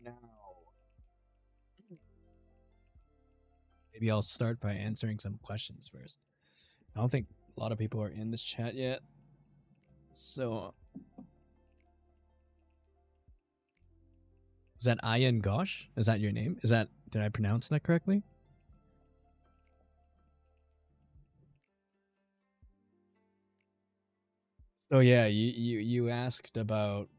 Now, maybe I'll start by answering some questions first. I don't think a lot of people are in this chat yet. So, is that Ayan Gosh? Is that your name? Did I pronounce that correctly? So yeah, you asked about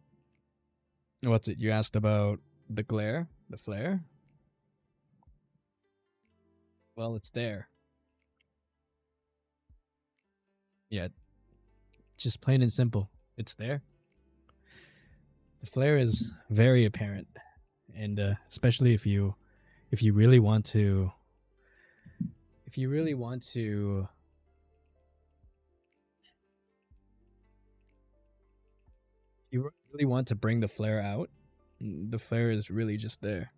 what's it? You asked about the glare, the flare. Well, it's there. Yeah, just plain and simple. It's there. The flare is very apparent, and especially if you really want to, if you really want to you really want to bring the flare out, the flare is really just there.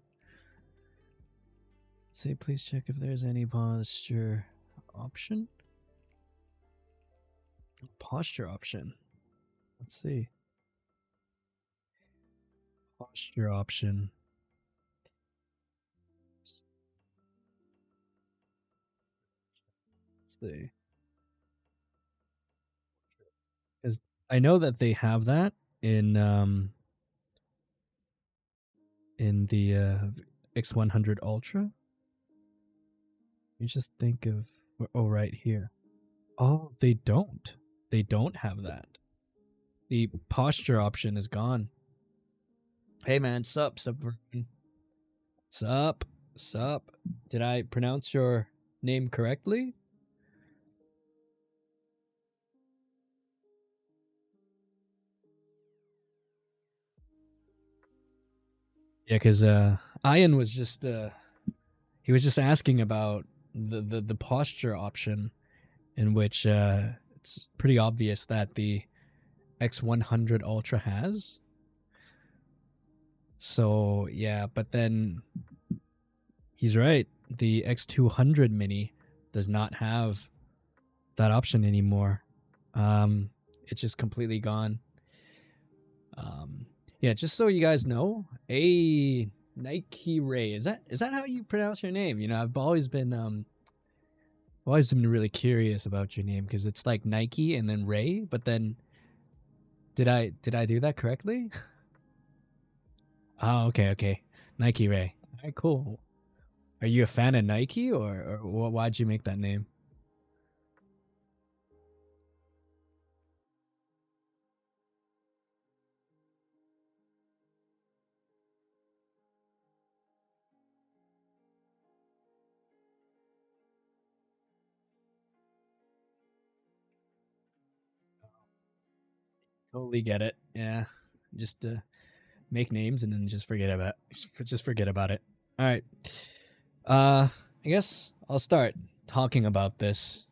Say, please check if there's any posture option. Posture option. Let's see. Posture option. Let's see. Because I know that they have that in the X100 Ultra. You just think of right here. Oh, they don't. They don't have that. The posture option is gone. Hey man, sup, sup. Did I pronounce your name correctly? Yeah, because Ian was just he was just asking about the posture option, in which it's pretty obvious that the X100 Ultra has. So yeah, but then he's right. The X200 Mini does not have that option anymore. It's just completely gone. Yeah, just so you guys know, a Nike Ray, is that how you pronounce your name? You know, I've always been really curious about your name because it's like Nike and then Ray, but then did I do that correctly? Oh, okay. Nike Ray. All right, cool. Are you a fan of Nike, or why'd you make that name? Totally get it. Yeah, just make names and then just forget about it. All right. I guess I'll start talking about this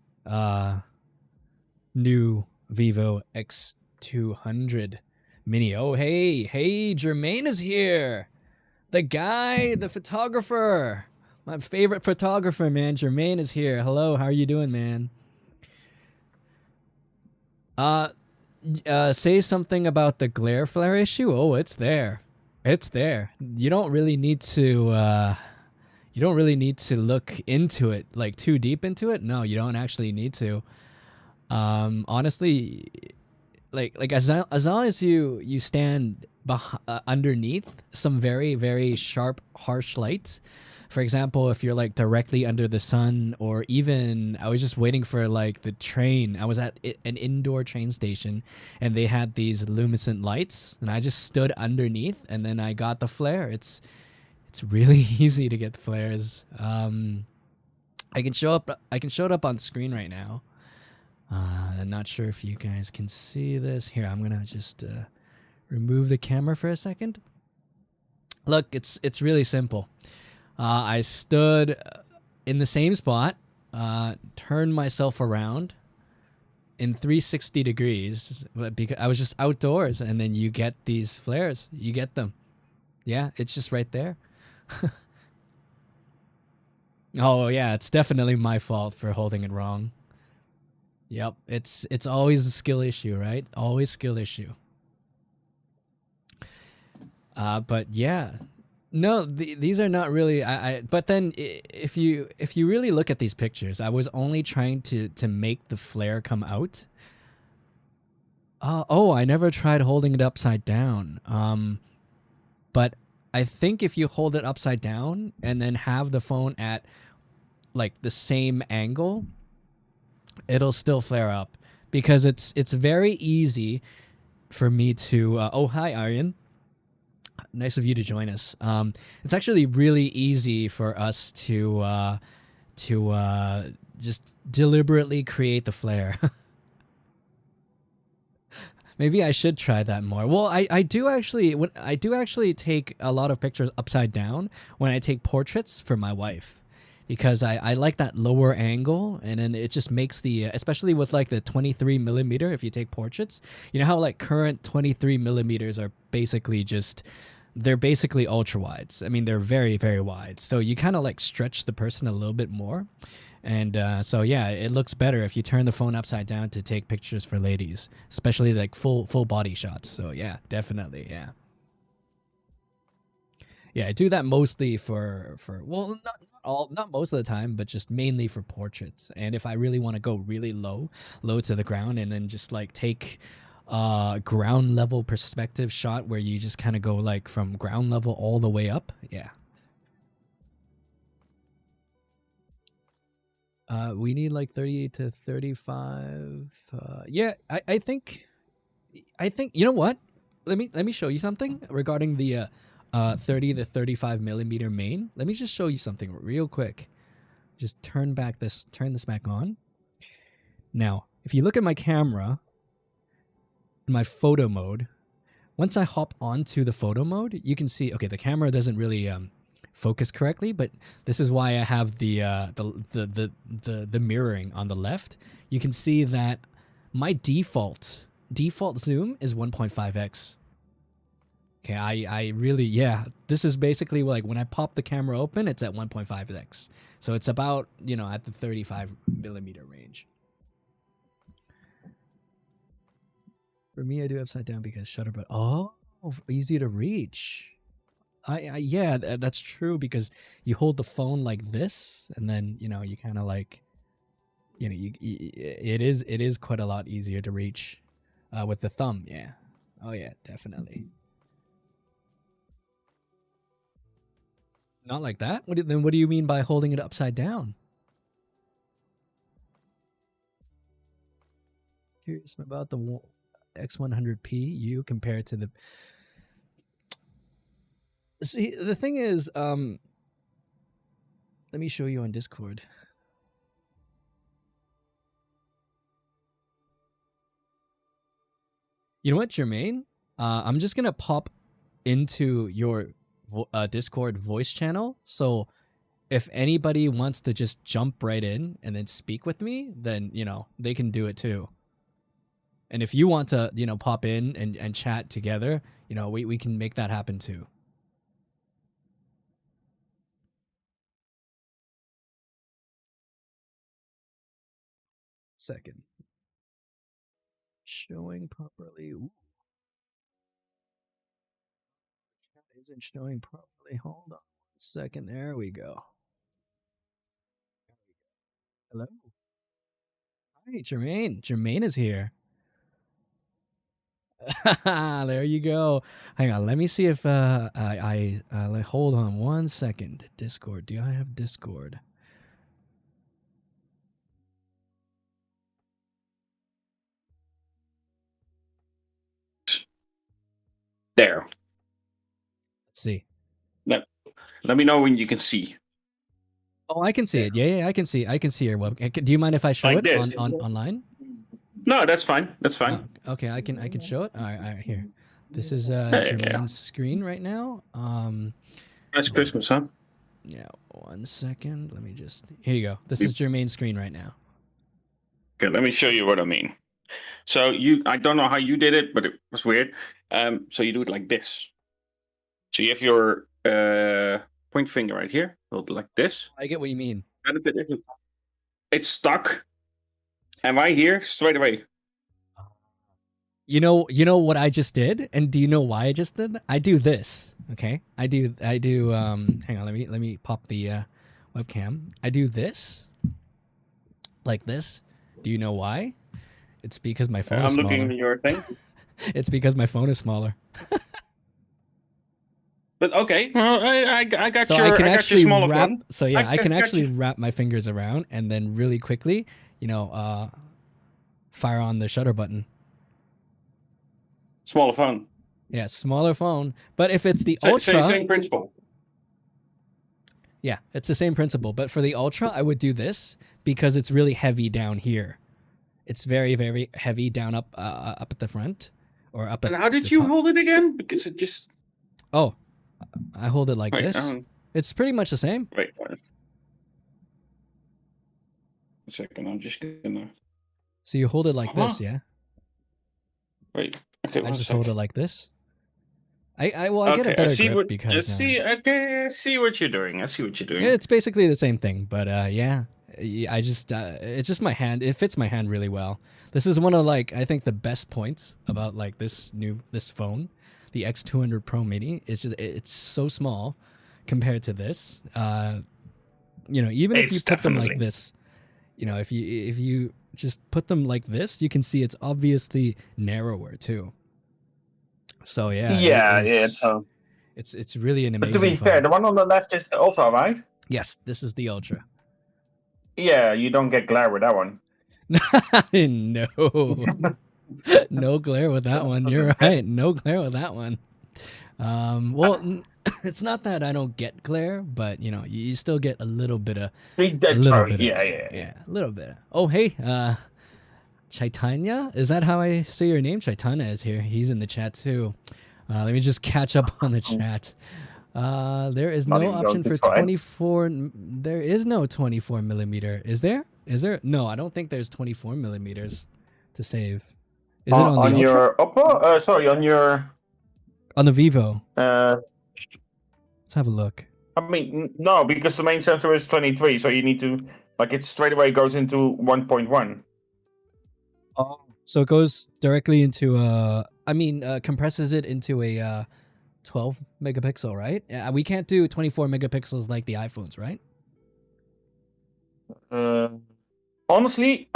new Vivo X200 Mini. Oh, hey, Jermaine is here. The guy, the photographer. My favorite photographer, man. Jermaine is here. Hello, how are you doing, man? Say something about the glare flare issue. Oh, it's there. It's there. You don't really need to look into it, like too deep into it. No, you don't actually need to. Honestly, like as long as you stand underneath some very very sharp harsh lights. For example, if you're like directly under the sun, or even I was just waiting for like the train. I was at an indoor train station and they had these luminescent lights and I just stood underneath and then I got the flare. It's really easy to get flares. I can show it up on screen right now. I'm not sure if you guys can see this. Here, I'm gonna just remove the camera for a second. Look, it's really simple. I stood in the same spot, turned myself around in 360 degrees, but because I was just outdoors, and then you get these flares. You get them. Yeah, it's just right there. Oh yeah, it's definitely my fault for holding it wrong. Yep, it's always a skill issue, right? Always skill issue. But yeah, No, these are not really. But then if you really look at these pictures, I was only trying to make the flare come out. Oh, I never tried holding it upside down. But I think if you hold it upside down and then have the phone at like the same angle, it'll still flare up because it's very easy for me to. Oh, hi, Aryan. Nice of you to join us. It's actually really easy for us to just deliberately create the flare. Maybe I should try that more. Well, I do actually I do actually take a lot of pictures upside down when I take portraits for my wife because I like that lower angle and then it just makes the especially with like the 23 millimeter if you take portraits, you know how like current 23 millimeters are basically just they're basically ultra wides. I mean, they're very, very wide. So you kind of like stretch the person a little bit more. And so yeah, it looks better if you turn the phone upside down to take pictures for ladies, especially like full body shots. So yeah, definitely, yeah, yeah. I do that mostly for well, not most of the time, but just mainly for portraits. And if I really want to go really low to the ground, and then just like take ground level perspective shot where you just kind of go like from ground level all the way up. Yeah. We need like 30 to 35. Yeah, I think you know what? Let me show you something regarding the 30 to 35 millimeter main. Let me just show you something real quick. Just turn this back on. Now, if you look at my camera, in my photo mode, once I hop onto the photo mode, you can see okay, the camera doesn't really focus correctly, but this is why I have the mirroring on the left. You can see that my default zoom is 1.5x. Okay, I really yeah. This is basically like when I pop the camera open, it's at 1.5x. So it's about at the 35 millimeter range. For me, I do upside down because shutter but easy to reach. Yeah, that's true because you hold the phone like this, and then you kind of like it is quite a lot easier to reach with the thumb. Yeah. Oh yeah, definitely. Not like that. Then what do you mean by holding it upside down? Curious about the X100P you compared to the. See, the thing is, let me show you on Discord. You know what, Jermaine? I'm just gonna pop into your Discord voice channel. So if anybody wants to just jump right in and then speak with me, then they can do it too. And if you want to pop in and chat together, we can make that happen too. Second. Showing properly. Ooh. Chat isn't showing properly. Hold on 1 second. There we go. Hello. Hi, Jermaine. Jermaine is here. There you go. Hang on. Let me see if I hold on 1 second. Discord. Do I have Discord? There. Let's see. Let me know when you can see. Oh, I can see it. Yeah, I can see. I can see your webcam. Do you mind if I show Like it this. on online? No, that's fine. That's fine. Okay, I can show it. All right. Here. This is Jermaine's screen right now. That's Christmas, huh? Yeah. 1 second. Let me just. Here you go. This is Jermaine's screen right now. Okay, let me show you what I mean. So I don't know how you did it, but it was weird. So you do it like this. So you have your point finger right here, hold it like this. I get what you mean. It's stuck, and right here, straight away. You know what I just did, and do you know why I just did that? I do this. Okay, I do. Hang on, let me pop the webcam. I do this like this. Do you know why? It's because my phone is I'm looking smaller. at your thing. It's because my phone is smaller. But okay, well, I got So your I can actually smaller wrap. phone. So yeah, I can got actually you. wrap my fingers around and then really quickly, fire on the shutter button. Smaller phone. Yeah, smaller phone. But if it's the Ultra, Same principle. yeah, it's the same principle. But for the Ultra, I would do this because it's really heavy down here. It's very, very heavy down up at the front or up at And how did the you top. hold it again? Because it just. Oh, I hold it like Wait, this. It's pretty much the same. wait. A second, I'm just gonna. So you hold it like this, yeah? Wait. Okay, I one just second. hold it like this. I get a Okay, better grip because I see what you're doing. I see what you're doing. it's basically the same thing. But yeah, I just it's just my hand. It fits my hand really well. This is one of like I think the best points about like this phone, the X200 Pro Mini. It's so small compared to this. Even if you It's put them like definitely. this, if you just put them like this, you can see it's obviously narrower too. So yeah, it's really an But to amazing be fair, phone. the one on the left is the Ultra, right? Yes, this is the Ultra. Yeah, you don't get glare with that one. No, no glare with that one. You're right. No glare with that one. Well, it's not that I don't get glare, but you still get a little bit of, Yeah. a little bit. Oh, hey, Chaitanya, is that how I say your name? Chaitanya is here. He's in the chat too. Let me just catch up on the chat. There is no option for 24. There is no 24 millimeter. Is there? Is there? No, I don't think there's 24 millimeters to save. Is it on the Ultra? Your Oppo? Sorry, on your. On the Vivo. Let's have a look. I mean, no, because the main sensor is 23, so you need to it straight away goes into 1.1. Oh, so it goes directly into compresses it into a 12 megapixel, right? We can't do 24 megapixels like the iPhones, right? Honestly,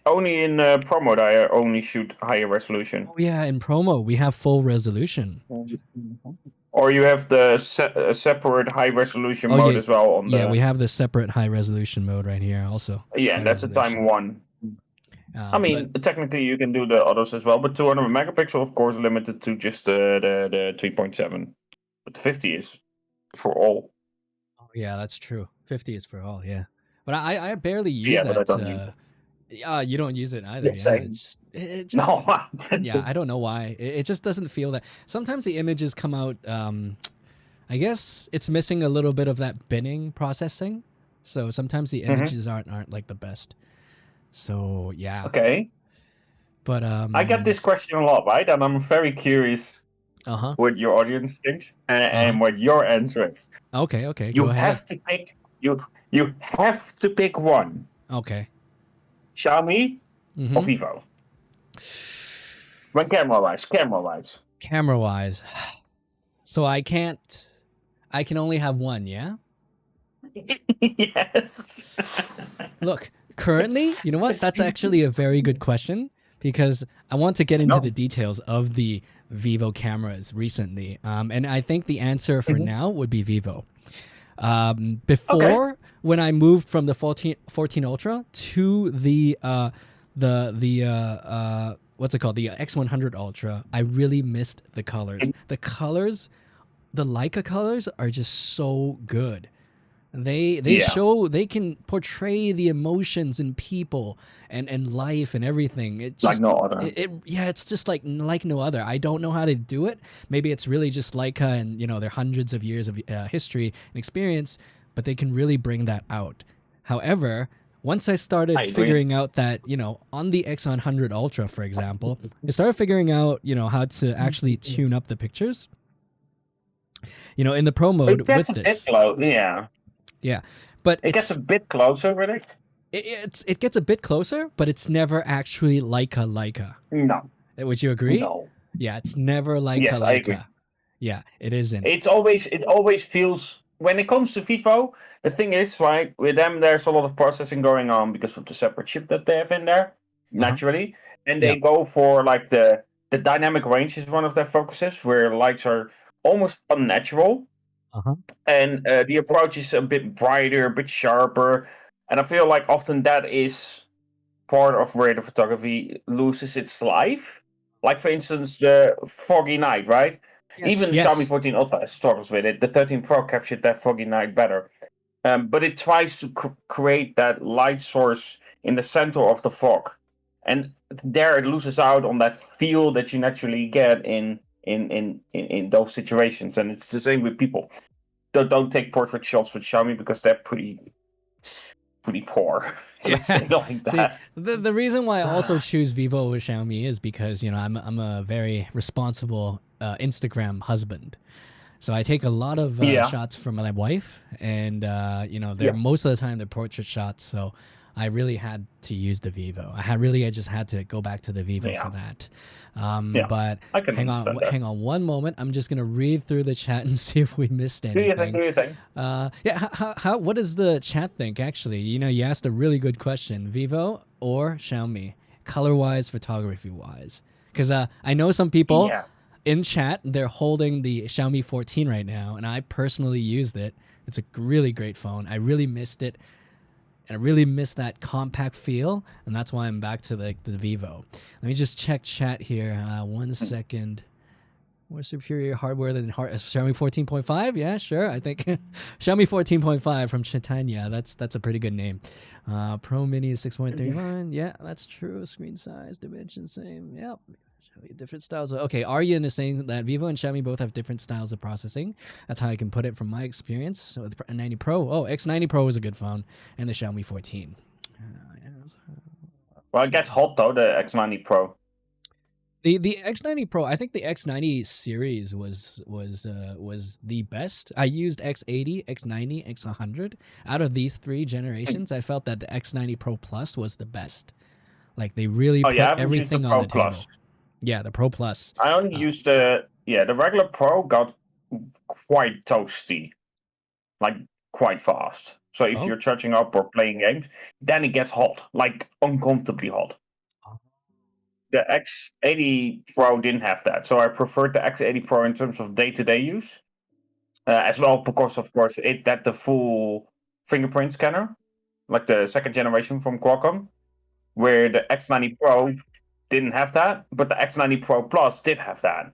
only in Pro mode I only shoot higher resolution. Oh yeah, in promo we have full resolution. Or you have the separate high resolution mode as well on the. Yeah, we have the separate high resolution mode right here also. Yeah, that's a time 1. I mean, technically you can do the others as well, but 200 megapixel, of course, limited to just the 3.7. But the 50 is for all. Oh yeah, that's true. 50 is for all. Yeah, but I barely use that. But I don't use it. You don't use it either. Yeah, it just no. Yeah, I don't know why. It just doesn't feel that. Sometimes the images come out. I guess it's missing a little bit of that binning processing. So sometimes the images aren't like the best. So yeah. Okay. But I get this question a lot, right? And I'm very curious. What your audience thinks and what your answer is. Okay. You go ahead. have to pick. You have to pick one. Okay. Xiaomi or Vivo? When camera wise. Camera wise. So I can only have one, yeah? Yes. Look, currently, you know what? That's actually a very good question because I want to get into the details of the Vivo cameras recently. And I think the answer for now would be Vivo. Before, when I moved from the 14 Ultra to the what's it called? The X100 Ultra, I really missed the colors. The colors, the Leica colors are just so good. They show, they can portray the emotions in people and life and everything. It's just, like no other. It's just like no other. I don't know how to do it. Maybe it's really just Leica and their hundreds of years of history and experience, but they can really bring that out. However, once I started figuring out that, on the X100 Ultra, for example, I started figuring out, how to actually tune up the pictures. In the Pro mode with this. Yeah, but it gets a bit closer with it. It gets a bit closer, but it's never actually Leica. No. Would you agree? No. Yeah, it's never Leica. Yes, I agree. Yeah, it isn't. It always feels when it comes to Vivo. The thing is, right, with them, there's a lot of processing going on because of the separate chip that they have in there, Uh-huh. naturally, and they Yeah. go for like the dynamic range is one of their focuses, where lights are almost unnatural, Uh-huh. and the approach is a bit brighter, a bit sharper, and I feel like often that is part of where the photography loses its life. Like for instance, the foggy night, right? Yes, Even the Xiaomi yes. 14 Ultra struggles with it. The 13 Pro captured that foggy night better, but it tries to create that light source in the center of the fog, and there it loses out on that feel that you naturally get in those situations. And it's the same with people. Don't take portrait shots with Xiaomi because they're pretty poor. Let's Yeah. say it like See, that. the reason why I also choose Vivo over Xiaomi is because, you know, I'm a very responsible Instagram husband. So I take a lot of Yeah, shots from my wife, and you know, they're yeah, most of the time they're portrait shots. So I really had to use the Vivo. I just had to go back to the Vivo for yeah, that. yeah. But I can understand that. hang on one moment. I'm just gonna read through the chat and see if we missed Do you think? anything. Do you think? Yeah, what does the chat think? Actually, you know, you asked a really good question. Vivo or Xiaomi, color wise, photography wise? Because I know some people Yeah. in chat, they're holding the Xiaomi 14 right now, and I personally used it. It's a really great phone. I really missed it, and I really missed that compact feel, and that's why I'm back to the Vivo. Let me just check chat here. One second. More superior hardware than Xiaomi 14.5? Yeah, sure. I think Xiaomi 14.5 from Chaitanya. That's a pretty good name. Pro Mini is 6.31. Yeah, that's true. Screen size, dimension, same. Yep. Different styles. Okay, Aryan is saying that Vivo and Xiaomi both have different styles of processing. That's how I can put it from my experience. So with the 90 Pro, X90 Pro is a good phone, and the Xiaomi 14. Well, it gets hot though. The X90 Pro. The X90 Pro, I think the X90 series was the best. I used X80, X90, X100. Out of these three generations, I felt that the X90 Pro Plus was the best. Like they really Oh yeah, I put haven't used the everything on Pro the table. Plus. Yeah, the Pro Plus. I only used the regular Pro got quite toasty, like quite fast. So if Oh, you're charging up or playing games, then it gets hot, like uncomfortably hot. The X80 Pro didn't have that, so I preferred the X80 Pro in terms of day-to-day use, as well because of course it had the full fingerprint scanner, like the second generation from Qualcomm, where the X90 Pro didn't have that, but the X90 Pro Plus did have that.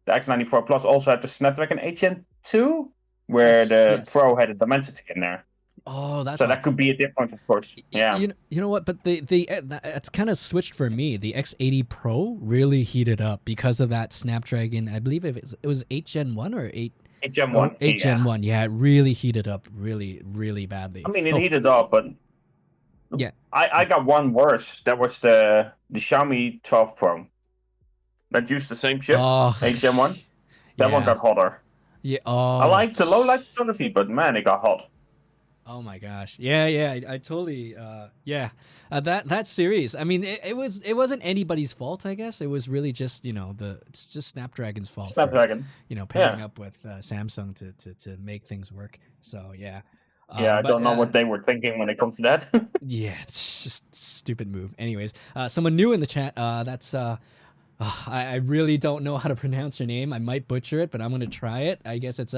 The X90 Pro Plus also had the Snapdragon 8 Gen 2, where yes, the yes. Pro had a Dimensity in there. Oh, that's So why. that could be a difference, of course. Yeah. You know what? But it's kind of switched for me. The X80 Pro really heated up because of that Snapdragon. I believe it was 8 Gen 1 or 8. 8 Gen Oh, 1. 8 Gen Yeah. 1. Yeah, it really heated up really, really badly. I mean, it Oh, heated up, but yeah. I got one worse. That was the Xiaomi 12 Pro. That used the same chip, Oh, 8 Gen 1. That one yeah. got hotter. Yeah. I Oh, like the low light photography, but man, it got hot. oh my gosh. Yeah, yeah. I totally. Yeah. That series. I mean, it wasn't anybody's fault. I guess it was really just it's just Snapdragon's fault for Snapdragon. pairing Yeah. up with Samsung to make things work. So yeah. Yeah, I But don't know what they were thinking when it comes to that. yeah, it's just stupid move. Anyways, someone new in the chat. That's I really don't know how to pronounce your name. I might butcher it, but I'm gonna try it. I guess it's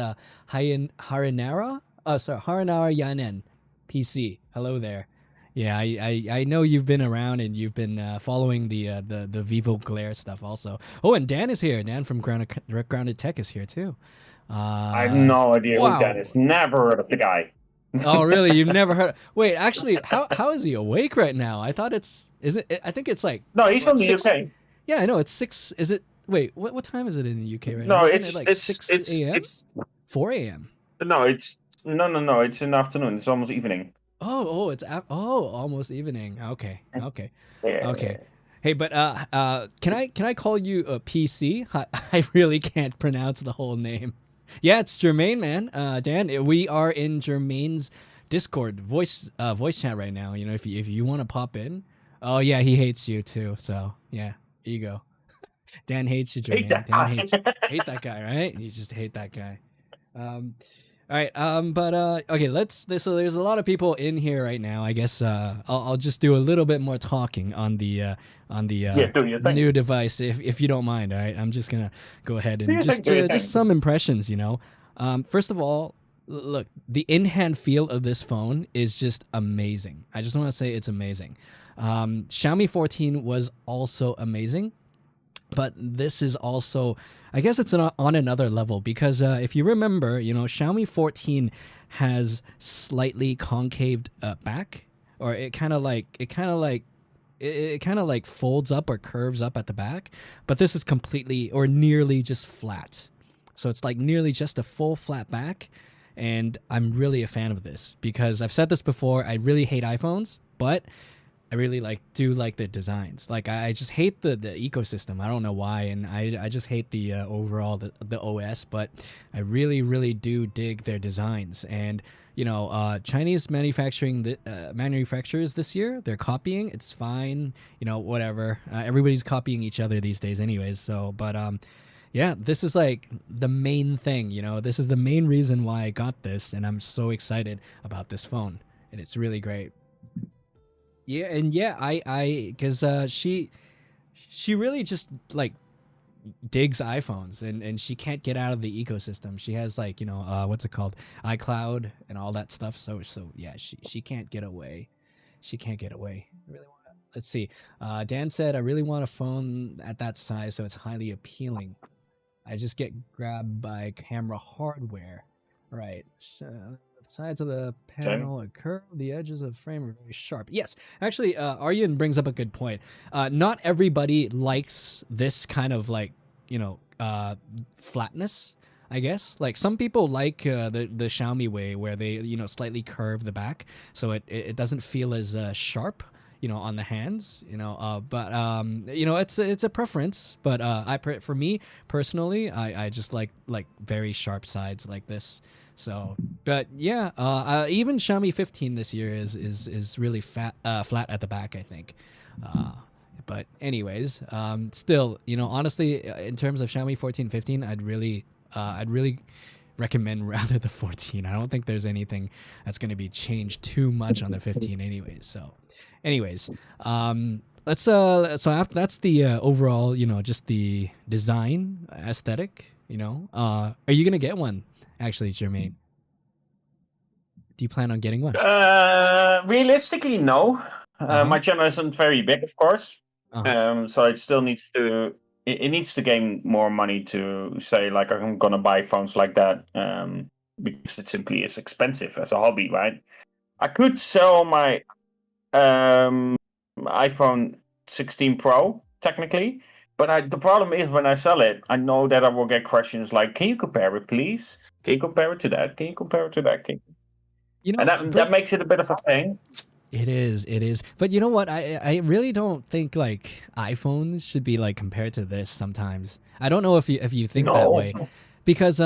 Harinara. Oh, sorry, Harinara Yanen, PC. Hello there. Yeah, I know you've been around and you've been following the Vivo Glare stuff also. Oh, and Dan is here. Dan from Grounded Tech is here too. I have no idea who that Wow. is. Never heard of the guy. Oh, really? You've never heard? Wait, actually, how is he awake right now? I thought is it? I think it's like No, he's what from the 6. UK. Yeah, I know it's 6. Is it? Wait, what time is it in the UK right No, now? Isn't it like 6 a.m.? it's 4 a.m. no, it's no. It's in the afternoon. It's almost evening. It's almost evening. Okay, okay, okay. Yeah. Hey, but can I call you a PC? I really can't pronounce the whole name. Yeah, it's Jermaine, man. Dan, we are in Jermaine's Discord voice chat right now. You know, if you want to pop in. Oh yeah, he hates you too. So yeah, here you go. Dan hates you, Hate Jermaine. that Dan guy. hate that guy, right? You just hate that guy. All right. But okay. So there's a lot of people in here right now. I guess I'll just do a little bit more talking on the Yeah, do your thing. new device, if you don't mind. All right. I'm just gonna go ahead Do and your thing. Do your just thing. some impressions. First of all, look, the in-hand feel of this phone is just amazing. I just want to say it's amazing. Xiaomi 14 was also amazing, but this is also, I guess it's on another level because if you remember, Xiaomi 14 has slightly concaved back, or it kind of like folds up or curves up at the back, but this is completely or nearly just flat. So it's like nearly just a full flat back, and I'm really a fan of this because I've said this before. I really hate iPhones, but I really do like the designs. Like I just hate the ecosystem. I don't know why, and I just hate the overall the OS. But I really do dig their designs. And Chinese manufacturers this year, they're copying. It's fine. Whatever. Everybody's copying each other these days, anyways. So, but yeah, this is like the main thing. This is the main reason why I got this, and I'm so excited about this phone, and it's really great. Yeah, and yeah, because she really just like digs iPhones, and she can't get out of the ecosystem. She has like what's it called, iCloud and all that stuff. So yeah, she can't get away. She can't get away. Really want to. Let's see. Dan said, I really want a phone at that size, so it's highly appealing. I just get grabbed by camera hardware. Right. So, sides of the panel are curved. The edges of the frame are very sharp. Yes, actually, Aryan brings up a good point. Not everybody likes this kind of like, flatness, I guess. Like some people like the Xiaomi way where they, slightly curve the back so it doesn't feel as sharp, on the hands, but it's a preference. But for me personally, I just like very sharp sides like this. So, but yeah, even Xiaomi 15 this year is really flat at the back, I think. But anyways, still, honestly, in terms of Xiaomi 14, 15, I'd really recommend rather the 14. I don't think there's anything that's going to be changed too much on the 15 anyways. So anyways, let's so after that's the overall, just the design aesthetic, are you going to get one actually, Jermaine? Do you plan on getting one? Realistically, no. My channel isn't very big, of course. So it still needs to. It needs to gain more money to say like I'm gonna buy phones like that, because it simply is expensive as a hobby, right? I could sell my iPhone 16 Pro technically, but the problem is when I sell it, I know that I will get questions like, "Can you compare it, please? Can you compare it to that? Can you compare it to that?" And that makes it a bit of a pain. It is. But you know what? I really don't think like iPhones should be like compared to this sometimes. I don't know if you think that way. Because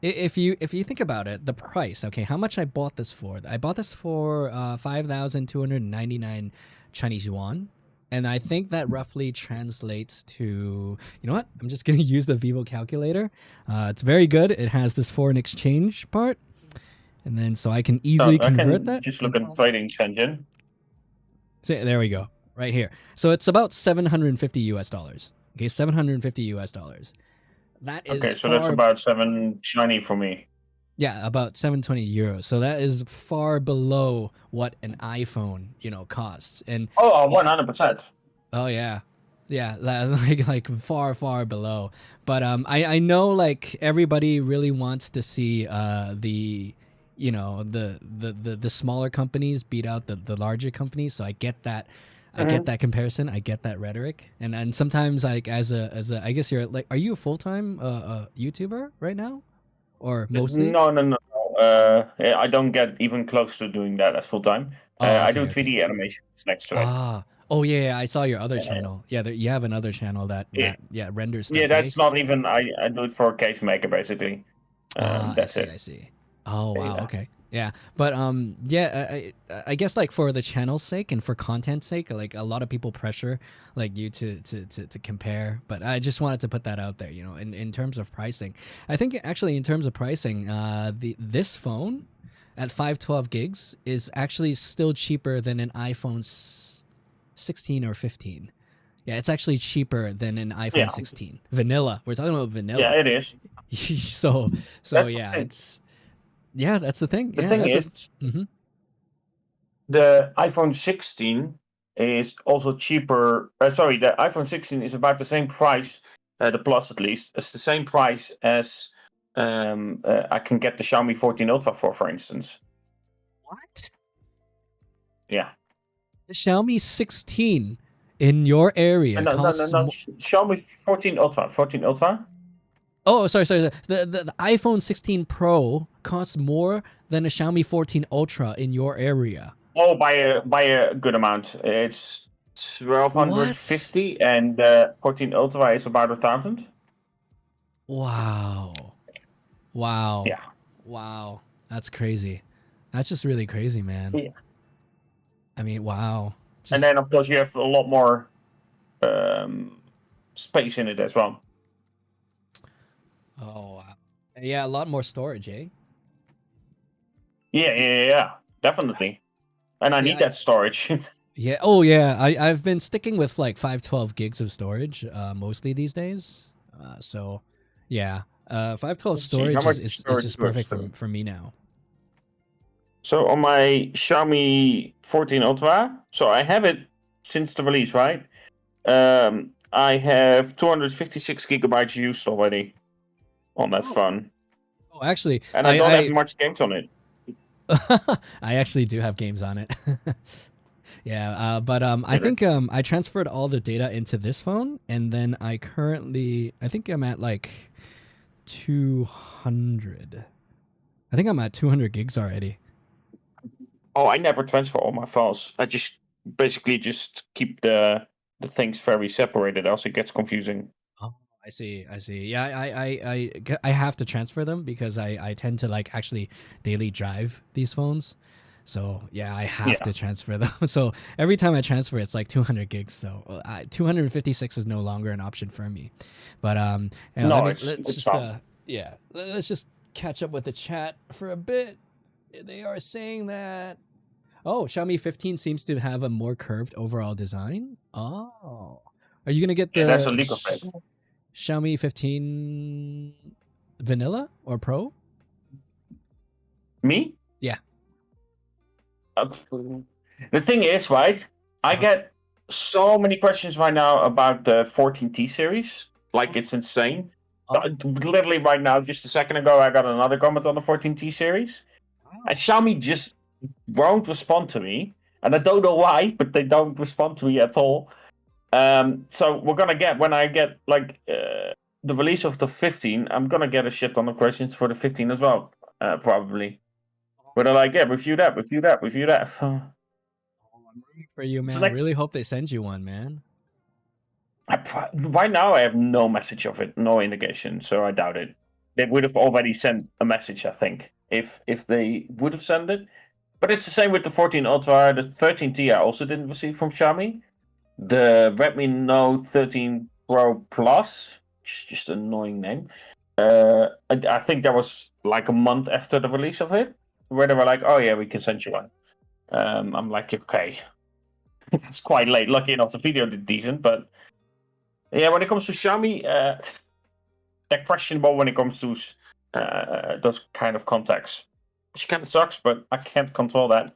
if you think about it, the price, okay, how much I bought this for? I bought this for 5,299 Chinese yuan. And I think that roughly translates to, you know what? I'm just going to use the Vivo calculator. It's very good. It has this foreign exchange part. And then so I can easily convert that. Just look at the trading engine. So there we go, right here. So it's about $750. Okay, $750. That is okay. So that's about $720 for me. Yeah, about 720 euros. So that is far below what an iPhone, costs. And 100%. Oh yeah. Yeah, like far below. But I know like everybody really wants to see the the smaller companies beat out the larger companies. So I get that. I get that comparison. I get that rhetoric. And sometimes like as a I guess you're like, are you a full-time YouTuber right now? Or mostly? No. I don't get even close to doing that as full-time. I do 3D animations next to it. Oh yeah, I saw your other channel. Yeah, you have another channel that renders stuff. Yeah, that's not even. I do it for a case maker basically. That's it. I see. Oh wow. Okay. Yeah, but yeah, I guess like for the channel's sake and for content's sake, like a lot of people pressure like you to compare. But I just wanted to put that out there, you know, in terms of pricing. I think actually in terms of pricing, this phone at 512 gigs is actually still cheaper than an iPhone 16 or 15. Yeah, it's actually cheaper than an iPhone Yeah, 16 vanilla. We're talking about yeah, vanilla. it is. So That's the yeah, thing. that's the thing. The Yeah, thing that's a. is, Mhm. the iPhone 16 is also cheaper. Sorry, the iPhone 16 is about the same price, the Plus at least. It's the same price as I can get the Xiaomi 14 Ultra for instance. What? Yeah. The Xiaomi 16 in your area No, no, no, costs no. more. Xiaomi 14 Ultra. 14 Ultra. Oh, sorry. The iPhone 16 Pro costs more than a Xiaomi 14 Ultra in your area. Oh, by a good amount. It's What? 1250, and 14 Ultra is about 1,000. Wow. Wow. Yeah. Wow. That's crazy. That's just really crazy, man. Yeah. I mean, wow. And Just then of course you have a lot more um, space in it as well. oh wow. Yeah, a lot more storage, eh? Yeah, definitely. And I See, need that storage. yeah. Oh, yeah. I've been sticking with like 512 gigs of storage mostly these days. So, yeah. 512 Let's see, how storage much is storage just do I perfect store? for me now. So on my Xiaomi 14 Ultra, so I have it since the release, right? I have 256 gigabytes used already on that Oh, phone, oh, actually, and I don't have much games on it. I actually do have games on it. Yeah, but I Yeah, think I transferred all the data into this phone, and then I think I'm at like 200. I think I'm at 200 gigs already. oh, I never transfer all my files. I just basically just keep the things very separated, else it gets confusing. Oh, I see. I see. Yeah, I have to transfer them because I tend to like actually daily drive these phones. So yeah, I have Yeah. to transfer them. So every time I transfer, it's like 200 gigs. So 256 is no longer an option for me. But yeah, No, let's it's just not. yeah, let's just catch up with the chat for a bit. They are saying that Xiaomi 15 seems to have a more curved overall design. Oh, are you gonna get Yeah, there's a the leak of it. Xiaomi 15 Vanilla or Pro? Me? Yeah. Uh, The thing is, right? I Uh-huh. get so many questions right now about the 14T series. Like, it's insane. Oh, Literally right now, just a second ago, I got another comment on the 14T series. And wow. Xiaomi just won't respond to me. And I don't know why, but they don't respond to me at all. So we're gonna get, when I get like the release of the 15, I'm gonna get a shit ton of questions for the 15 as well, probably. Where they're like, yeah, review that, review that, review that. I'm rooting for you, It's man. I next. really hope they send you one, man. Right now, I have no message of it, no indication, so I doubt it. They would have already sent a message, I think, if they would have sent it. But it's the same with the 14 Ultra, the 13T. I also didn't receive from Xiaomi. The Redmi Note 13 Pro Plus, just an annoying name. I think that was like a month after the release of it, where they were like, "Oh yeah, we can send you one." I'm like, okay, it's quite late. Lucky enough, the video did decent, but yeah, when it comes to Xiaomi, they're questionable when it comes to those kind of contacts, which kind of sucks. But I can't control that,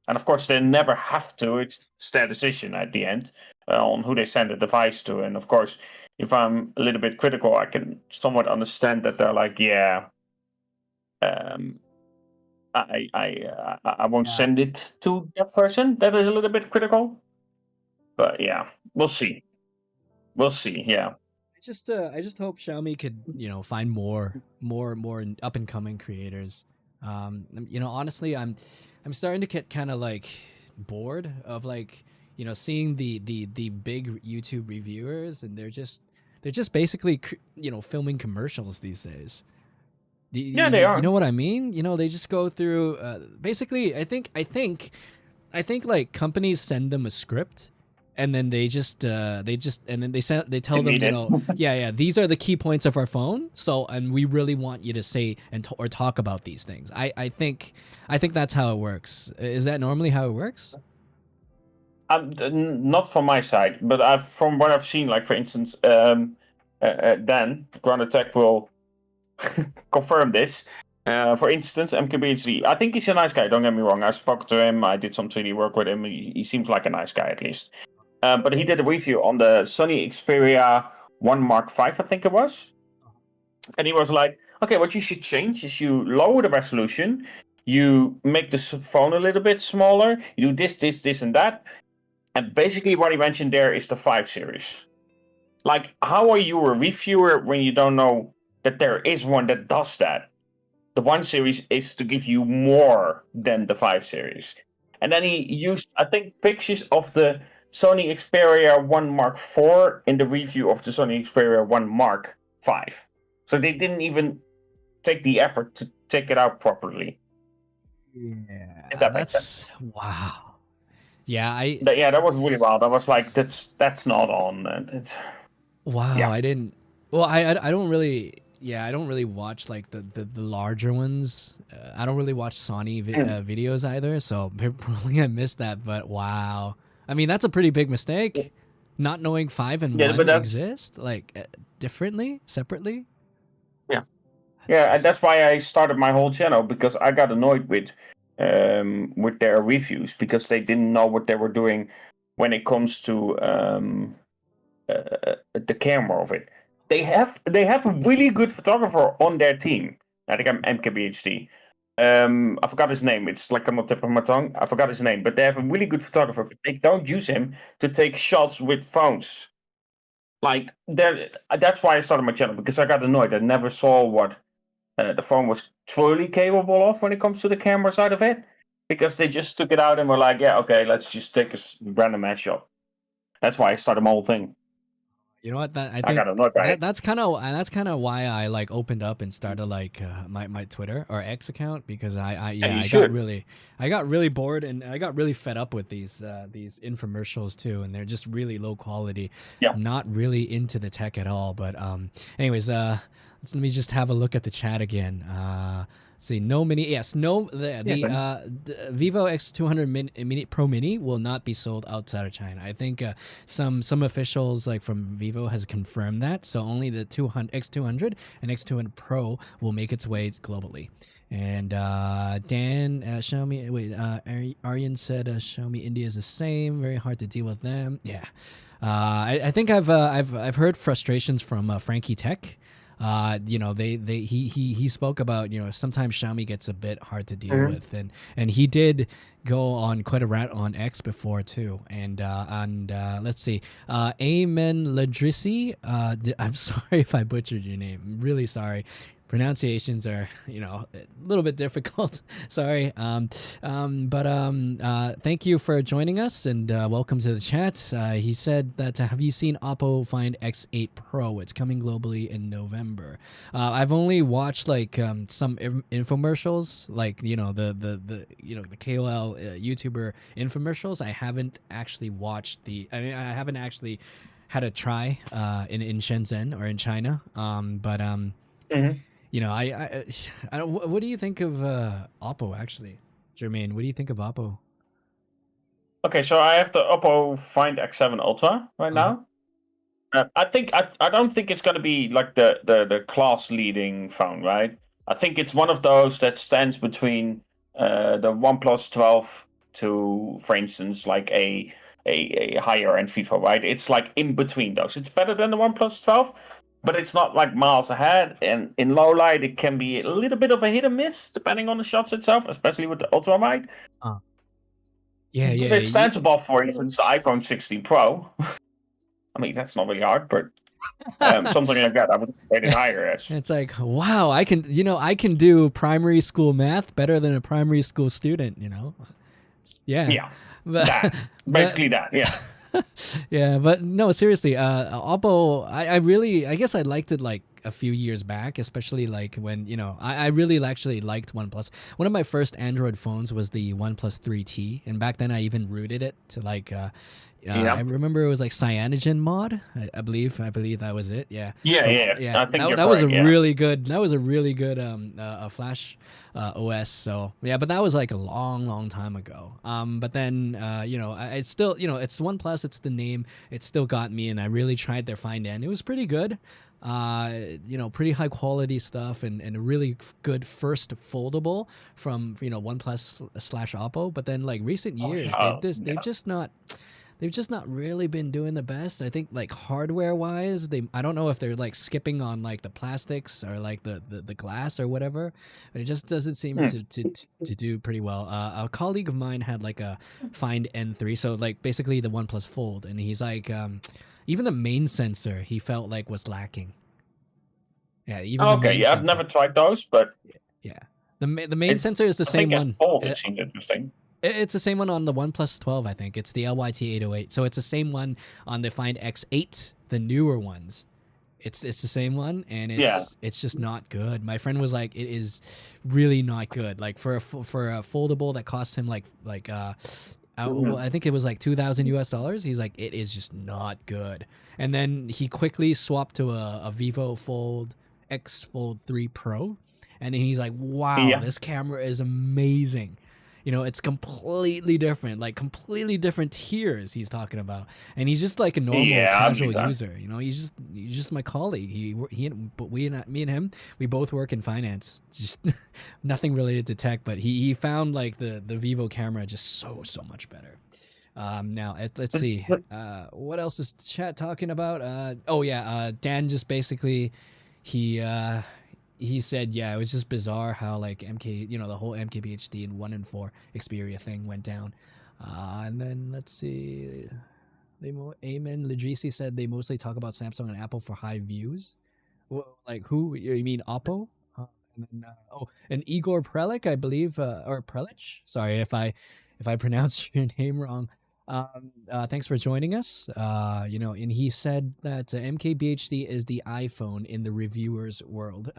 and of course, they never have to. It's their decision at the end on who they send the device to, and of course, if I'm a little bit critical, I can somewhat understand that they're like, yeah, um, I won't Yeah. send it to that person. That is a little bit critical, but yeah, we'll see. We'll see. Yeah. I just hope Xiaomi could, you know, find more up and coming creators. You know, honestly, I'm starting to get kind of like bored of like, you know, seeing the big YouTube reviewers and they're just basically you know, filming commercials these days. Yeah, they You are. know what I mean? You know, they just go through. Basically, I think like companies send them a script, and then and then they tell They them, read you it. know, yeah, these are the key points of our phone. So, and we really want you to say or talk about these things. I think that's how it works. Is that normally how it works? Not from my side, but from what I've seen, like for instance, Dan Grounded Tech will confirm this. For instance, MKBHD. I think he's a nice guy. Don't get me wrong. I spoke to him. I did some 3D work with him. He seems like a nice guy at least. But he did a review on the Sony Xperia 1 Mark V, I think it was. And he was like, okay, what you should change is you lower the resolution, you make the phone a little bit smaller, you do this, and that. And basically, what he mentioned there is the 5 series. Like, how are you a reviewer when you don't know that there is one that does that? The 1 series is to give you more than the 5 series. And then he used, I think, pictures of the Sony Xperia 1 Mark IV in the review of the Sony Xperia 1 Mark V. So they didn't even take the effort to take it out properly. Yeah, If that makes sense. wow. Yeah, That was really wild. I was like, that's not on. wow, Yeah. I didn't. Well, I don't really. Yeah, I don't really watch like the larger ones. I don't really watch Sony videos either, so probably I missed that. But wow, I mean that's a pretty big mistake, not knowing 5 and Yeah, 1 but that's exist like differently, separately. yeah. Yeah, and that's why I started my whole channel, because I got annoyed with their reviews, because they didn't know what they were doing when it comes to the camera of it. They have a really good photographer on their team. I think I'm MKBHD. I forgot his name. It's like on the tip of my tongue. I forgot his name, but they have a really good photographer. But they don't use him to take shots with phones. Like that's why I started my channel, because I got annoyed. I never saw what the phone was truly capable of when it comes to the camera side of it, because they just took it out and were like, yeah, okay, let's just take a random headshot. That's why I started my whole thing. You know what? That I I think got annoyed by it. that's kind of why I like opened up and started like my Twitter or X account, because I And yeah you should. I got really bored and I got really fed up with these infomercials too, and they're just really low quality. Yeah. Not really into the tech at all. But anyways, let me just have a look at the chat again. See, no mini. Yes, no. The Vivo X200 Mini Pro Mini will not be sold outside of China. I think some officials like from Vivo has confirmed that. So only the X200 and X200 Pro will make its way globally. And Dan, Xiaomi. Wait, Aryan said Xiaomi India is the same. Very hard to deal with them. Yeah, I think I've heard frustrations from Frankie Tech. You know, he spoke about, you know, sometimes Xiaomi gets a bit hard to deal with, and he did go on quite a rant on X before too. And let's see, Amen Ladrisi. I'm sorry if I butchered your name. I'm really sorry. Pronunciations are, you know, a little bit difficult. Sorry. Thank you for joining us, and welcome to the chat. He said that have you seen Oppo Find X8 Pro? It's coming globally in November. I've only watched like some infomercials, like, you know, the you know, the KOL YouTuber infomercials. I haven't actually watched I haven't actually had a try in Shenzhen or in China. You know, I don't, what do you think of Oppo actually, Jermaine? What do you think of Oppo? Okay, so I have the Oppo Find X7 Ultra right now. I don't think it's going to be like the class leading phone, right? I think it's one of those that stands between the OnePlus 12 to, for instance, like a higher end Vivo, right? It's like in between those. It's better than the OnePlus 12, but it's not like miles ahead. And in low light, it can be a little bit of a hit and miss depending on the shots itself, especially with the ultra wide. Yeah, But it stands above, for instance, the iPhone 16 Pro. I mean, that's not really hard, but something like that, I would rate it higher as. It's like, wow, I can do primary school math better than a primary school student, you know? Yeah, but, that. Basically that, yeah. Yeah, but no, seriously, Oppo, I guess I'd like to like like a few years back, especially like when I really actually liked OnePlus. One of my first Android phones was the OnePlus 3T, and back then I even rooted it to like I remember it was like Cyanogen mod. I believe that was it. Yeah. I think That, you're that was a correct, yeah. really good. That was a really good Flash OS. So yeah, but that was like a long time ago. But then it's still it's OnePlus. It's the name. It still got me, and I really tried their Find N. It was pretty good. Pretty high quality stuff, and a really good first foldable from OnePlus / Oppo. But then like recent years, they've just not really been doing the best. I think like hardware wise, I don't know if they're like skipping on like the plastics or like the glass or whatever. It just doesn't seem to do pretty well. A colleague of mine had like a Find N3, so like basically the OnePlus Fold, and he's like even the main sensor he felt like was lacking. Yeah, even the main I've sensor. never tried those, but yeah, the main sensor is the same one. It seems interesting. It's the same one on the OnePlus 12, I think. It's the LYT808. So it's the same one on the Find X8, the newer ones. It's the same one, and it's just not good. My friend was like, it is really not good. Like for a foldable that cost him I think it was like $2,000 US. He's like, it is just not good. And then he quickly swapped to a Vivo X Fold 3 Pro, and then he's like, wow, this camera is amazing. It's completely different, like completely different tiers he's talking about, and he's just like a normal casual user. He's just my colleague. Me and him, we both work in finance. Just nothing related to tech, but he found like the Vivo camera just so much better. Now let's see, what else is chat talking about? Dan just basically he said, it was just bizarre how like MK, the whole MKBHD and 1 and 4 Xperia thing went down. And then let's see, Amen Ladrisi said they mostly talk about Samsung and Apple for high views. Well, like who? You mean Oppo? And then, and Igor Prelich, I believe, or Prelich. Sorry if I pronounced your name wrong. Thanks for joining us. And he said that MKBHD is the iPhone in the reviewers' world.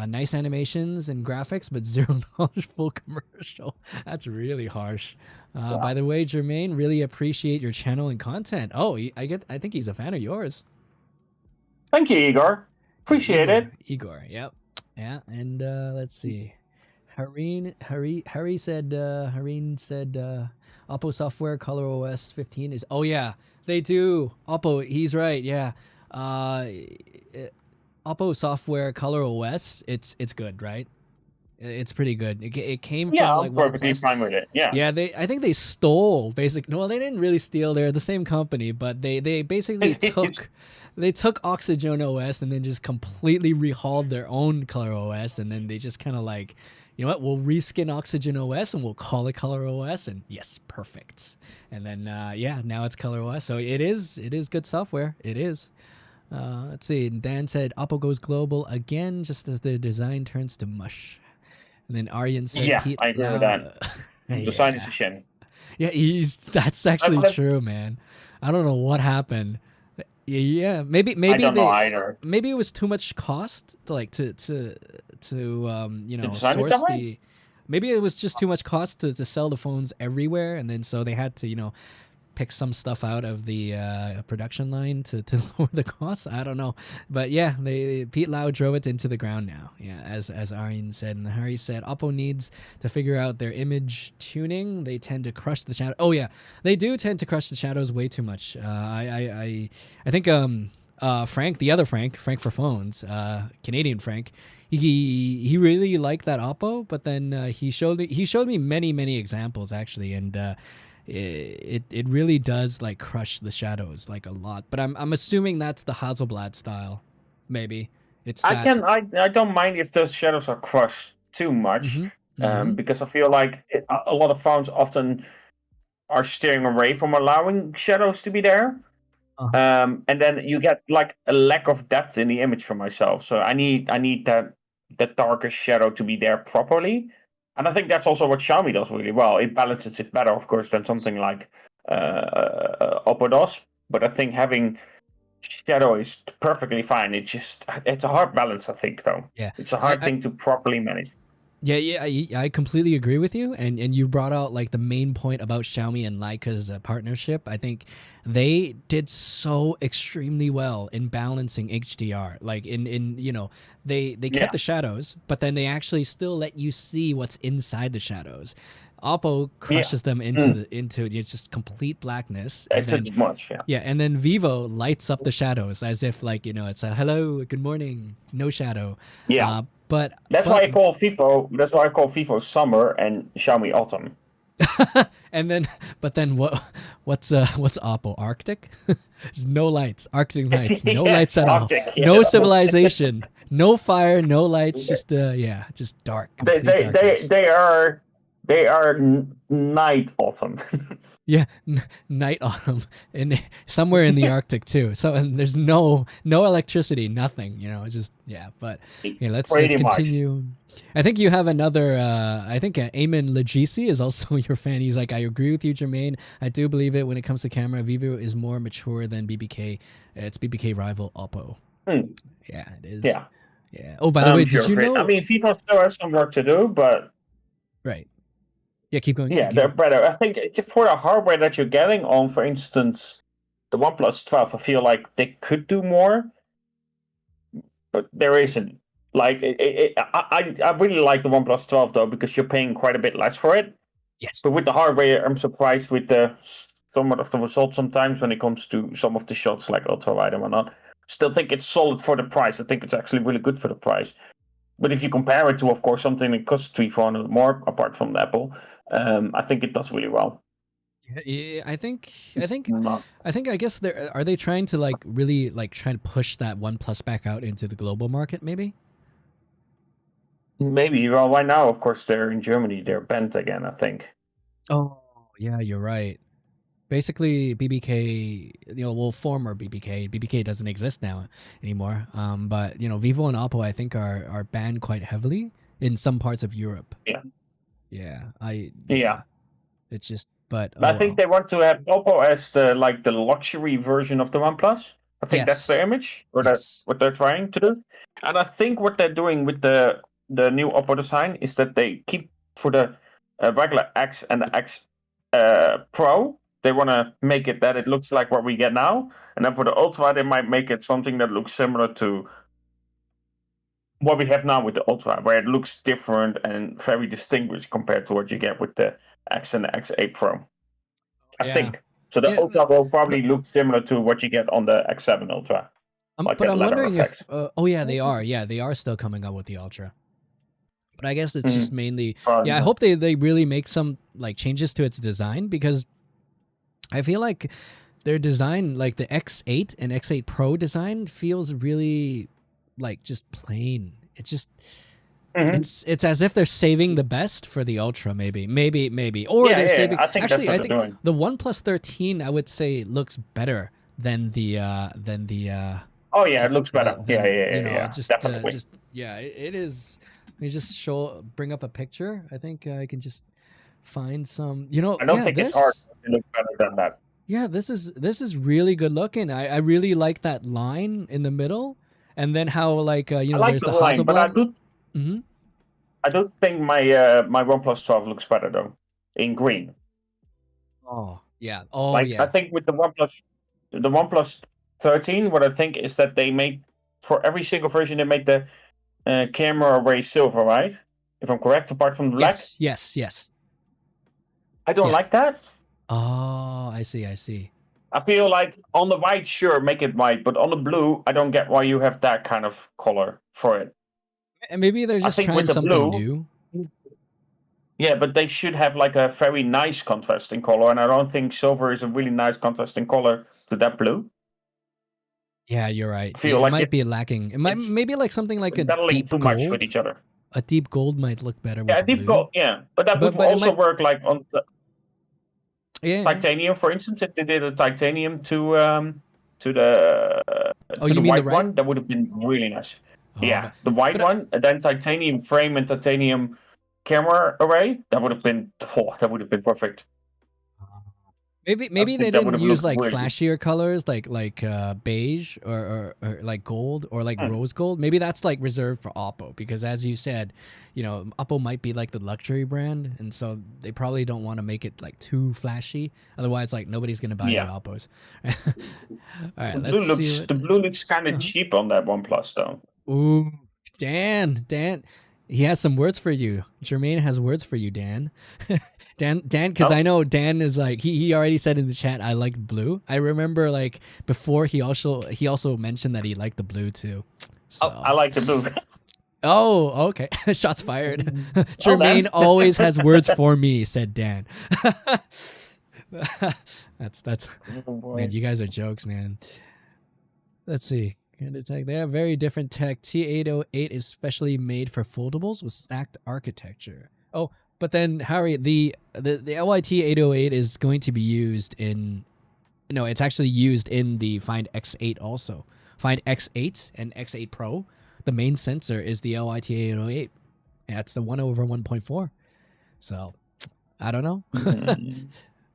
Nice animations and graphics, but zero knowledge full commercial. That's really harsh. By the way, Jermaine, really appreciate your channel and content. Oh, I think he's a fan of yours. Thank you, Igor. Appreciate it. Igor, yep. Yeah, and let's see. Hareen said Oppo software ColorOS 15 is... Oh, yeah, they do. Oppo, he's right, yeah. Oppo software ColorOS, it's good, right? It's pretty good. It came from like... I'm perfectly fine with it, yeah. Yeah, I think they stole, basically... Well, they didn't really steal. They're the same company, but they basically took... They took Oxygen OS and then just completely rehauled their own ColorOS, and then they just kind of like... You know what? We'll reskin Oxygen OS and we'll call it ColorOS, and yes, perfect. And then now it's ColorOS. So it is good software. It is. Let's see. Dan said Oppo goes global again, just as their design turns to mush. And then Aryan said, I agree with that. Design is a shame. Yeah, that's actually true, man. I don't know what happened. Yeah, maybe I don't know either. Maybe it was too much cost to source the. Maybe it was just too much cost to sell the phones everywhere, and then so they had to pick some stuff out of the production line to lower the costs. I don't know, but yeah, Pete Lau drove it into the ground now. Yeah, as Aryan said, and Harry said, Oppo needs to figure out their image tuning. They tend to crush the shadow. Oh yeah, they do tend to crush the shadows way too much. I think Frank, the other Frank for phones, Canadian Frank, he really liked that Oppo, but then he showed me many examples actually, and. It really does like crush the shadows like a lot, but I'm assuming that's the Hasselblad style. Maybe it's. I don't mind if those shadows are crushed too much, because I feel like a lot of phones often are steering away from allowing shadows to be there, and then you get like a lack of depth in the image for myself. So I need that darker shadow to be there properly. And I think that's also what Xiaomi does really well. It balances it better, of course, than something like Oppo does. But I think having shadow is perfectly fine. It's a hard balance, I think, though. Yeah, It's a hard thing to properly manage. Yeah, I completely agree with you, and you brought out like the main point about Xiaomi and Leica's partnership. I think they did so extremely well in balancing HDR. Like in they kept the shadows, but then they actually still let you see what's inside the shadows. Oppo crushes them into just complete blackness. It's too much, yeah. Yeah, and then Vivo lights up the shadows as if like it's a hello, good morning, no shadow. Yeah. But that's why I call Vivo. That's why I call Vivo summer and Xiaomi autumn. and then, but then what's Oppo Arctic? There's no lights, Arctic nights, no lights at Arctic, all, no civilization, no fire, no lights, just dark. They are night autumn. Yeah, night autumn, and somewhere in the Arctic too. So and there's no electricity, nothing. It's just But let's continue. Much. I think you have another. I think Eamon Legisi is also your fan. He's like, I agree with you, Jermaine. I do believe it when it comes to camera. Vivo is more mature than BBK. It's BBK rival Oppo. Yeah, it is. Yeah. Oh, by the way, did you know? I mean, Vivo still has some work to do, but right. Yeah, keep going. Yeah, they're better. I think for the hardware that you're getting on, for instance, the OnePlus 12, I feel like they could do more, but there isn't. Like, I really like the OnePlus 12 though, because you're paying quite a bit less for it. Yes. But with the hardware, I'm surprised with some of the results sometimes when it comes to some of the shots like ultra wide and whatnot. Still think it's solid for the price. I think it's actually really good for the price. But if you compare it to, of course, something that costs $300-400 more, apart from the Apple, I think it does really well. Yeah, I guess are they trying to like really like try to push that OnePlus back out into the global market? Maybe. Well, right now, of course, they're in Germany. They're banned again, I think. Oh yeah, you're right. Basically, BBK, former BBK doesn't exist now anymore. But Vivo and Oppo, I think, are banned quite heavily in some parts of Europe. Yeah. Yeah. It's just, but I think they want to have Oppo as the luxury version of the OnePlus. I think that's their image, or that's what they're trying to do. And I think what they're doing with the new Oppo design is that they keep for the regular X and the X Pro. They want to make it that it looks like what we get now. And then for the Ultra, they might make it something that looks similar to what we have now with the Ultra, where it looks different and very distinguished compared to what you get with the X and the X8 Pro. I think. So the Ultra will probably look similar to what you get on the X7 Ultra. But I'm wondering if... they are. Yeah, they are still coming out with the Ultra. But I guess it's just mainly... I hope they really make some like changes to its design, because I feel like their design, like the X8 and X8 Pro design, feels really like just plain. It's just it's as if they're saving the best for the Ultra, maybe, or they're saving. I think actually, that's what they're doing. The OnePlus 13, I would say, looks better than the. Oh yeah, it looks better. Definitely. It is. Let me just bring up a picture. I think I can just find some. I don't think it's hard to look better than that. Yeah, this is really good looking. I really like that line in the middle, and then how like I like there's the line, Hasselblad. but I do think my my OnePlus 12 looks better though, in green. Oh yeah. I think with the OnePlus 13, what I think is that they make for every single version they make the camera array silver, right? If I'm correct, apart from the black. Yes. I don't like that. Oh, I see. I feel like on the white, sure, make it white, but on the blue, I don't get why you have that kind of color for it. And maybe they're just trying something new. Yeah, but they should have like a very nice contrasting color, and I don't think silver is a really nice contrasting color to that blue. Yeah, you're right. It might be lacking. It might maybe like something like a deep too gold. Much with each other. A deep gold might look better. With a deep gold. Yeah, but that would also work like on titanium, for instance. If they did a titanium to the white one, that would have been really nice. The white one, and then titanium frame and titanium camera array. That would have been perfect. I Maybe they think that would didn't have use looked like really. flashier colors like beige or like gold or like Hmm. rose gold. Maybe that's like reserved for Oppo because as you said, Oppo might be like the luxury brand, and so they probably don't want to make it like too flashy. Otherwise, like nobody's gonna buy the Yeah, Oppos. All right, let's see the what. blue looks kind of Uh-huh. cheap on that OnePlus though. Ooh, Dan, he has some words for you. Jermaine has words for you, Dan. Dan, because I Oh, know Dan is like he already said in the chat I like blue. I remember like before he also mentioned that he liked the blue too. I So like the blue. oh okay, shots fired. Well then. Jermaine always has words for me, said Dan. That's Oh man, boy. you guys are jokes, man. Let's see. They have very different tech. T808 is specially made for foldables with stacked architecture. Oh, but then Harry, the LYT 808 is going to be used in. No, it's actually used in the Find X8 also. Find X8 and X8 Pro. The main sensor is the LYT 808. Yeah, it's the 1/1.4. So I don't know, Mm.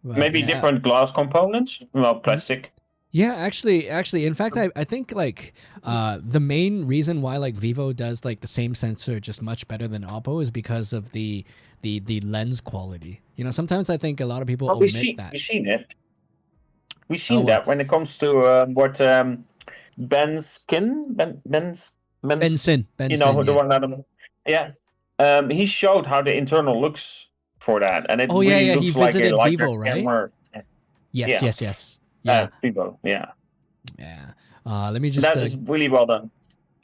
but Maybe yeah. different glass components. Well, plastic. Yeah, actually, in fact, I think like the main reason why like Vivo does like the same sensor just much better than Oppo is because of the lens quality. Sometimes I think a lot of people Well, omit that. we've seen it. We've Oh, seen what? that when it comes to what Ben Skin, you know Benson, who the yeah. one that, yeah. He showed how the internal looks for that, and it Oh yeah, really yeah. He looks like a visited lighter Vivo, right? camera. Yes, Yeah, yes, yes. Yeah, Vivo. Yeah, yeah. Let me just that is really well done.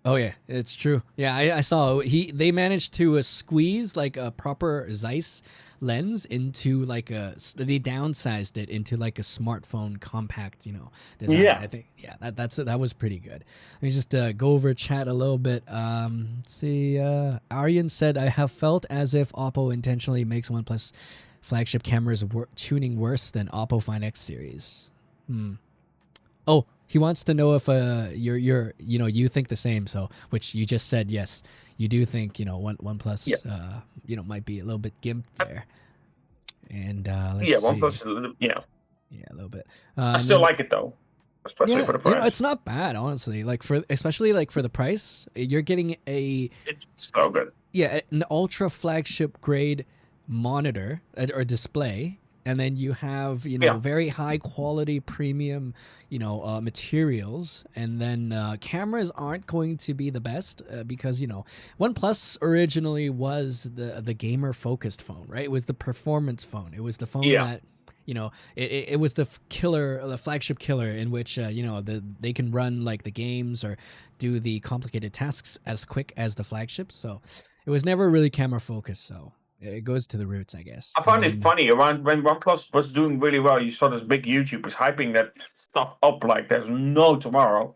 Oh yeah, it's true. Yeah, I saw they managed to squeeze like a proper Zeiss lens into like they downsized it into like a smartphone compact, design. Yeah. I think yeah, that was pretty good. Let me just go over chat a little bit. Let's see. Aryan said I have felt as if Oppo intentionally makes OnePlus flagship cameras tuning worse than Oppo Find X series. Hmm. Oh, he wants to know if you think the same. So, which you just said yes, you do think Yeah. OnePlus might be a little bit gimped there. And let's Yeah, see, OnePlus. Yeah, yeah, a little bit. I And still then like it though, especially yeah, for the price. it's not bad honestly. Like especially like for the price, you're getting It's so good. an ultra flagship grade monitor or display, and then you have Yeah, very high quality premium materials, and then cameras aren't going to be the best because OnePlus originally was the gamer focused phone, right? It was the performance phone. It was the phone yeah, that it was the killer, the flagship killer, in which they can run like the games or do the complicated tasks as quick as the flagship. So it was never really camera focused. So it goes to the roots, I guess. I And find it then funny around when OnePlus was doing really well. You saw this big YouTubers hyping that stuff up like there's no tomorrow,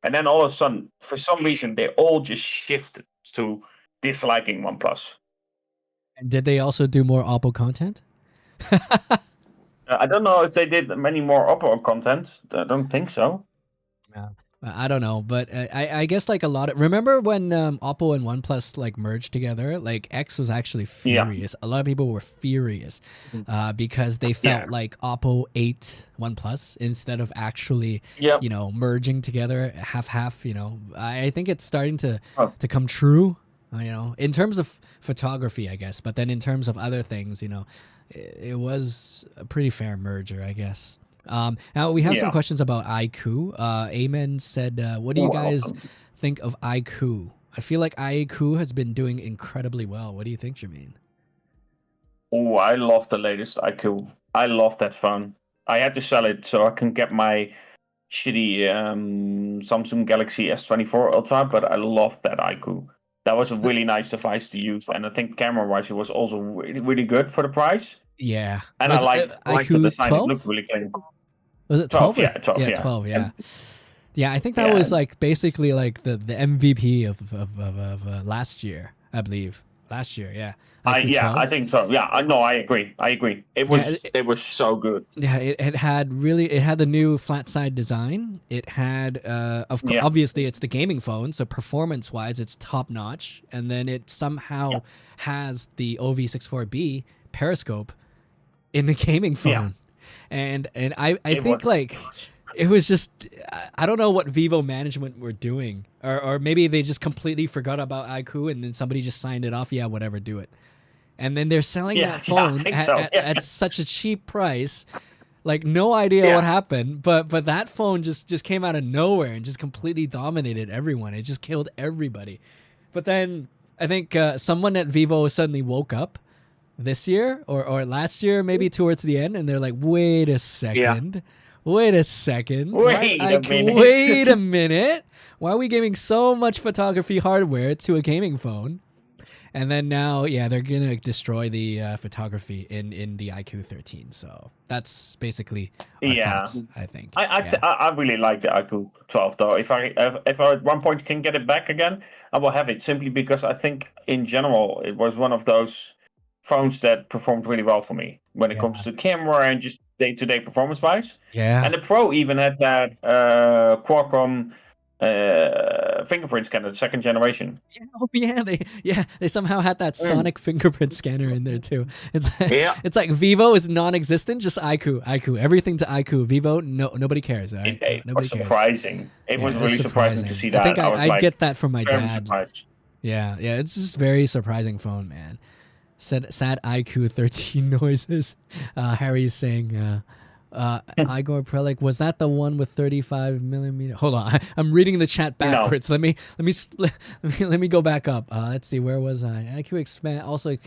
and then all of a sudden, for some reason, they all just shifted to disliking OnePlus. did they also do more Oppo content? I don't know if they did many more Oppo content. I don't think so. Yeah. I don't know, but I guess like a lot of remember when Oppo and OnePlus like merged together, like X was actually Yeah, furious. A lot of people were furious because they yeah, felt like Oppo ate OnePlus instead of actually yeah. merging together half. I think it's starting to Oh, come true. In terms of photography, I guess, but then in terms of other things, it was a pretty fair merger, I guess. Now we have some yeah. questions about iQOO. Amen said, "What do you Ooh, I love guys them. think of iQOO? I feel like iQOO has been doing incredibly well. What do you think, Jermaine?" Oh, I love the latest IQ. I love that phone. I had to sell it so I can get my shitty Samsung Galaxy S24 Ultra, but I love that IQ. That was a So, really nice device to use, and I think camera-wise, it was also really, really good for the price. yeah, And I was liked the iQOO design; it 12? looked really clean. Was it 12, 12 or yeah, 12, yeah, yeah, 12? Yeah, and yeah. I think that yeah, was like basically like the MVP of last year, I believe. Last year, yeah, iQOO I 12. think so. Yeah, I agree. I agree. Yeah, It was so good. yeah, it had the new flat side design. It had Yeah, obviously it's the gaming phone, so performance wise it's top notch, and then it yeah, somehow has the OV64B periscope in the gaming yeah. phone. and I It think was. like it was just I don't know what Vivo management were doing, or maybe they just completely forgot about iQOO and then somebody just signed it off. Yeah, whatever, do it. And then they're selling Yeah, that yeah, I phone think so. Yeah. at such a cheap price. Like no idea what Yeah. happened, but that phone just came out of nowhere and just completely dominated everyone. It just killed everybody. But then I think someone at Vivo suddenly woke up this year or last year, maybe towards the end, and they're like, wait a Yeah. second. Wait a second. Why is Wait a minute. wait a minute. Why are we giving so much photography hardware to a gaming phone? And then now, yeah, they're gonna destroy the photography in the iQOO 13. So that's basically our Yeah. thoughts. I think. I really like the iQOO 12 though. If I at one point can get it back again, I will have it simply because I think in general it was one of those phones that performed really well for me when it comes to camera and just day-to-day performance wise. Yeah. And the Pro even had that Qualcomm fingerprint scanner, second generation. Oh yeah, they somehow had that sonic fingerprint scanner in there too. It's Yeah. it's like Vivo is non-existent, just iQOO, everything to iQOO. Vivo, nobody cares. Right? It Nobody was cares. surprising. It was really surprising to see that. I think was I like, get that from my very dad. surprised. Yeah, it's just very surprising phone, man. Sad iQOO 13 noises. Harry's saying, Igor Prelic, was that the one with 35 millimeter? Hold on, I'm reading the chat backwards. No. Let me go back up. Let's see, where was I? iQOO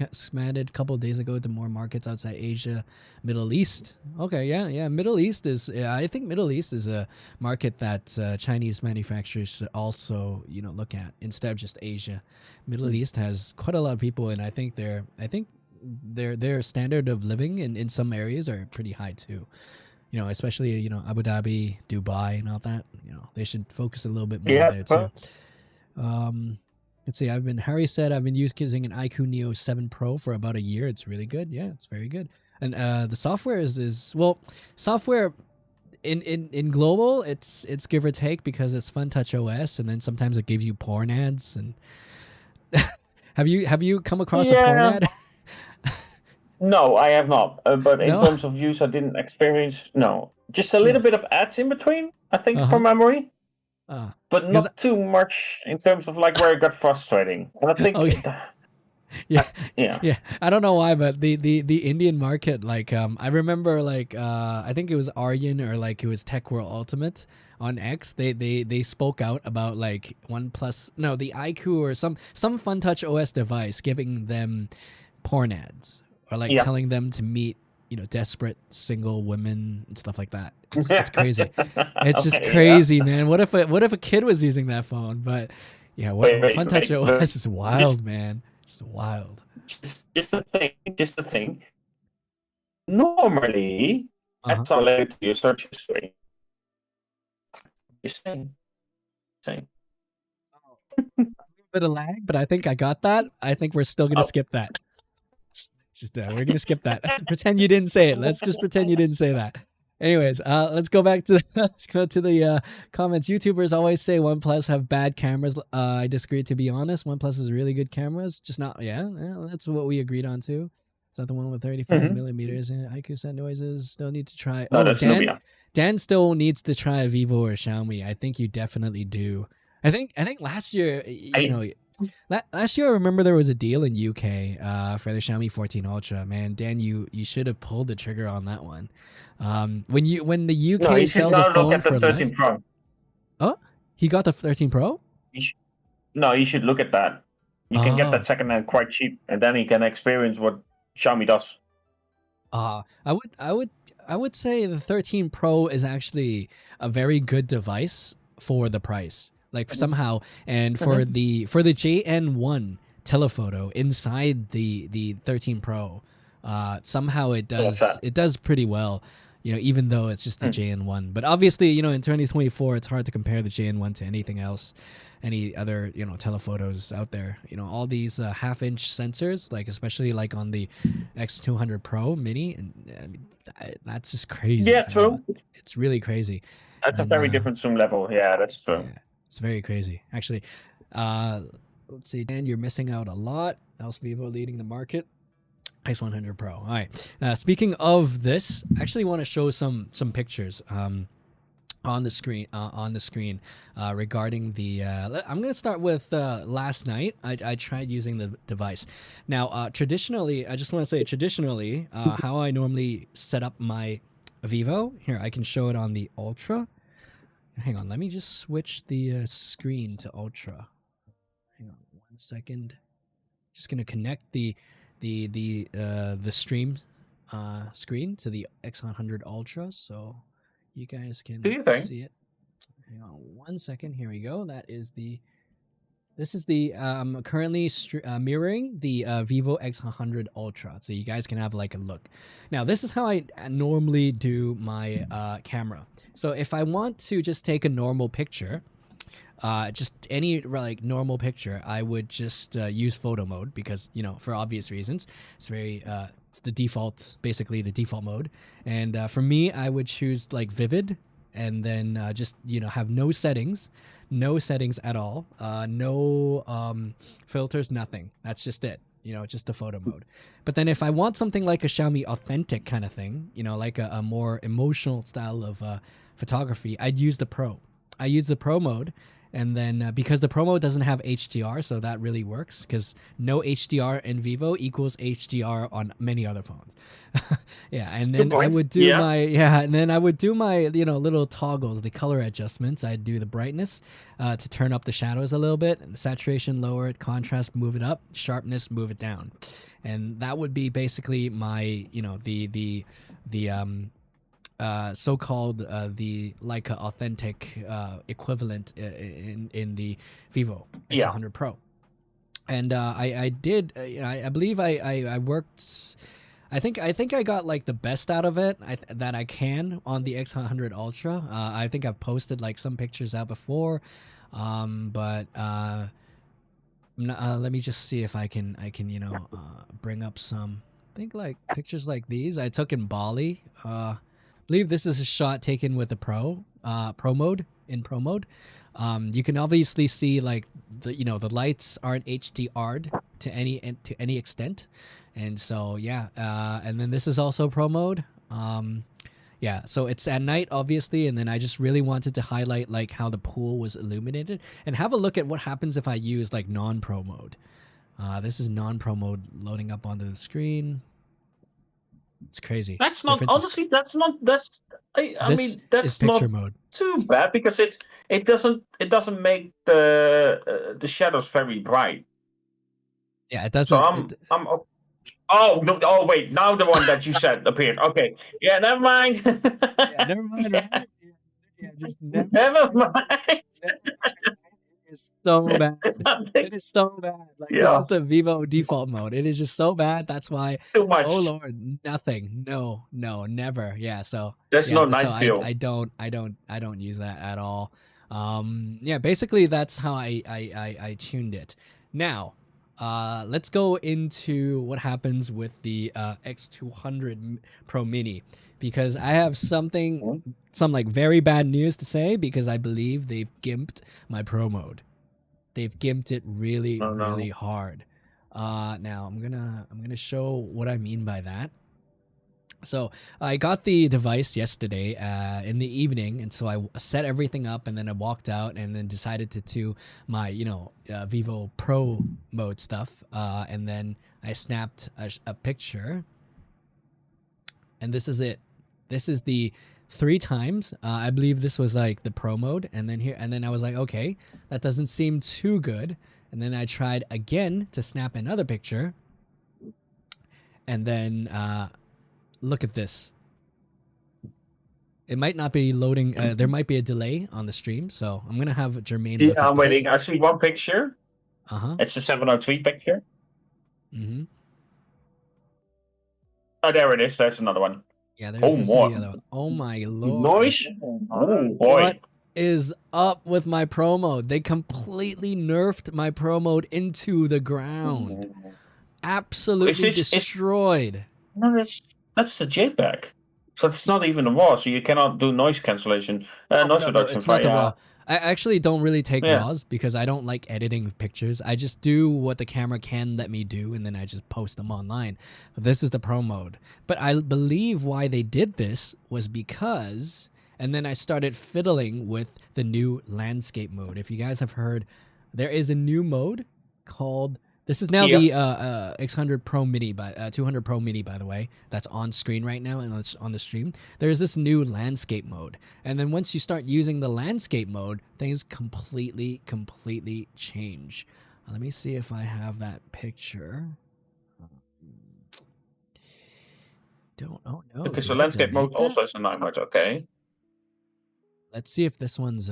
expanded a couple of days ago to more markets outside Asia, Middle East. Okay, yeah. Middle East is. I think Middle East is a market that Chinese manufacturers also look at instead of just Asia. Middle East has quite a lot of people, and I think their standard of living in some areas are pretty high too. Especially Abu Dhabi, Dubai, and all that. They should focus a little bit more there too. Let's see. Harry said I've been using an iQOO Neo 7 Pro for about a year. It's really good. Yeah, it's very good. And the software is software in global. It's give or take because it's Fun Touch OS, and then sometimes it gives you porn ads. And have you come across a porn ad? No, I have not. But in No? terms of use, I didn't experience. No, just a little bit of ads in between. I think Uh-huh. from memory, but 'cause- not too much in terms of like where it got frustrating. And I think, Yeah. I don't know why, but the Indian market, like I remember like I think it was Aryan or like it was Tech World Ultimate on X. They spoke out about like the iQOO or some Fun Touch OS device giving them porn ads or like telling them to meet desperate single women and stuff like that. It's crazy. It's just crazy, man. What if a kid was using that phone? But yeah, Fun Touch OS is wild, man. Just wild. Just the thing. Normally, that's all related to your search history. Just saying. A bit of lag, but I think I got that. I think we're still gonna skip that. We're gonna skip that. Pretend you didn't say it. Let's just pretend you didn't say that. Anyways, let's go back to the comments. YouTubers always say OnePlus have bad cameras. I disagree. To be honest, OnePlus is really good cameras. Just not. Yeah, that's what we agreed on too. Is that the one with 35 millimeters? iQOO set noises. Still need to try. No, that's Nubia. Dan still needs to try a Vivo or Xiaomi. I think you definitely do. I think last year, last year I remember there was a deal in UK for the Xiaomi 14 Ultra. Man, Dan, you should have pulled the trigger on that one. When the UK sells a phone for 13 less. Pro. Oh, he got the 13 Pro? You should look at that. You can get that secondhand quite cheap, and then you can experience what Xiaomi does. I would say the 13 Pro is actually a very good device for the price. Like somehow, and for the JN1 telephoto inside the 13 Pro, somehow it does pretty well. Even though it's just a JN1. But obviously, in 2024, it's hard to compare the JN1 to anything else, any other, telephotos out there. All these half-inch sensors, like especially like on the X200 Pro Mini, and that's just crazy. Yeah, true. It's really crazy. That's a very different zoom level. Yeah, that's true. Yeah, it's very crazy, actually. Let's see, Dan, you're missing out a lot. Else Vivo leading the market. X100 Pro. All right. Speaking of this, I actually want to show some pictures on the screen regarding the. I'm gonna start with last night. I tried using the device. Now, traditionally, I just want to say traditionally, how I normally set up my Vivo. Here, I can show it on the Ultra. Hang on, let me just switch the screen to Ultra. Hang on 1 second. Just gonna connect the stream screen to the X100 Ultra, so you guys can see it. Hang on 1 second. Here we go. This is the I'm currently mirroring the Vivo X100 Ultra, so you guys can have like a look. Now, this is how I normally do my camera. So if I want to just take a normal picture, just any like normal picture, I would just use photo mode because, you know, for obvious reasons. It's very it's the default, basically the default mode. And for me, I would choose like vivid, and then just, you know, have no settings at all, no filters, nothing. That's just it, you know, just the photo mode. But then if I want something like a Xiaomi authentic kind of thing, you know, like a more emotional style of photography, I'd use the Pro. I use the Pro mode. And then because the Pro mode doesn't have HDR, so that really works, because no HDR in Vivo equals HDR on many other phones. Yeah, and then I would do my you know, little toggles, the color adjustments. I'd do the brightness to turn up the shadows a little bit, and saturation lower it, contrast move it up, sharpness move it down, and that would be basically my, you know, the so-called the Leica authentic equivalent in the Vivo X100 Pro. And I did, you know, I believe I worked. I think I got like the best out of it that I can on the X100 Ultra. I think I've posted like some pictures out before, but let me just see if I can you know, bring up some. I think like pictures like these I took in Bali. I believe this is a shot taken with the Pro mode. You can obviously see like the lights aren't HDR'd to any extent, and so yeah. And then this is also Pro mode. Yeah, so it's at night obviously, and then I just really wanted to highlight like how the pool was illuminated, and have a look at what happens if I use like non-Pro mode. This is non-Pro mode loading up onto the screen. It's crazy. That's not honestly. That's not. That's. I mean, that's not mode. Too bad, because it doesn't make the shadows very bright. Yeah, it doesn't. So I'm. Oh no! Oh wait! Now the one that you said appeared. Okay. Yeah. Never mind. Yeah, never mind. Right? Yeah, just never mind. It's so bad. It is so bad. Like, this is the Vivo default mode. It is just so bad. That's why. Too much. Oh Lord, nothing. No, never. Yeah. So there's no night feel. I don't use that at all. Yeah. Basically, that's how I tuned it. Now, let's go into what happens with the X200 Pro Mini, because I have some like very bad news to say, because I believe they've gimped my Pro mode. They've gimped it really hard. Now I'm gonna show what I mean by that. So I got the device yesterday in the evening, and so I set everything up, and then I walked out, and then decided to do my Vivo Pro mode stuff, and then I snapped a picture, and this is it. This is the 3 times. I believe this was like the Pro mode, and then I was like, okay, that doesn't seem too good, and then I tried again to snap another picture, and then look at this. It might not be loading. There might be a delay on the stream, so I'm gonna have Jermaine. Yeah, I'm waiting. I see one picture. It's a 703 picture. Oh, there it is. There's another one. Yeah, there's the other one. Oh my Lord. Noise. Oh boy. What is up with my Pro mode? They completely nerfed my Pro mode into the ground. Absolutely destroyed. No, that's the JPEG. So it's not even a RAW, so you cannot do noise cancellation, noise reduction. It's not the RAW. I actually don't really take Yeah. RAWs because I don't like editing pictures. I just do what the camera can let me do, and then I just post them online. This is the Pro mode. But I believe why they did this was because, and then I started fiddling with the new landscape mode. If you guys have heard, there is a new mode called, this is now the X200 Pro Mini, 200 Pro Mini, by the way. That's on screen right now and it's on the stream. There's this new landscape mode. And then once you start using the landscape mode, things completely change. Let me see if I have that picture. Don't know. Okay, so landscape mode also is a night mode, okay. Let's see if this one's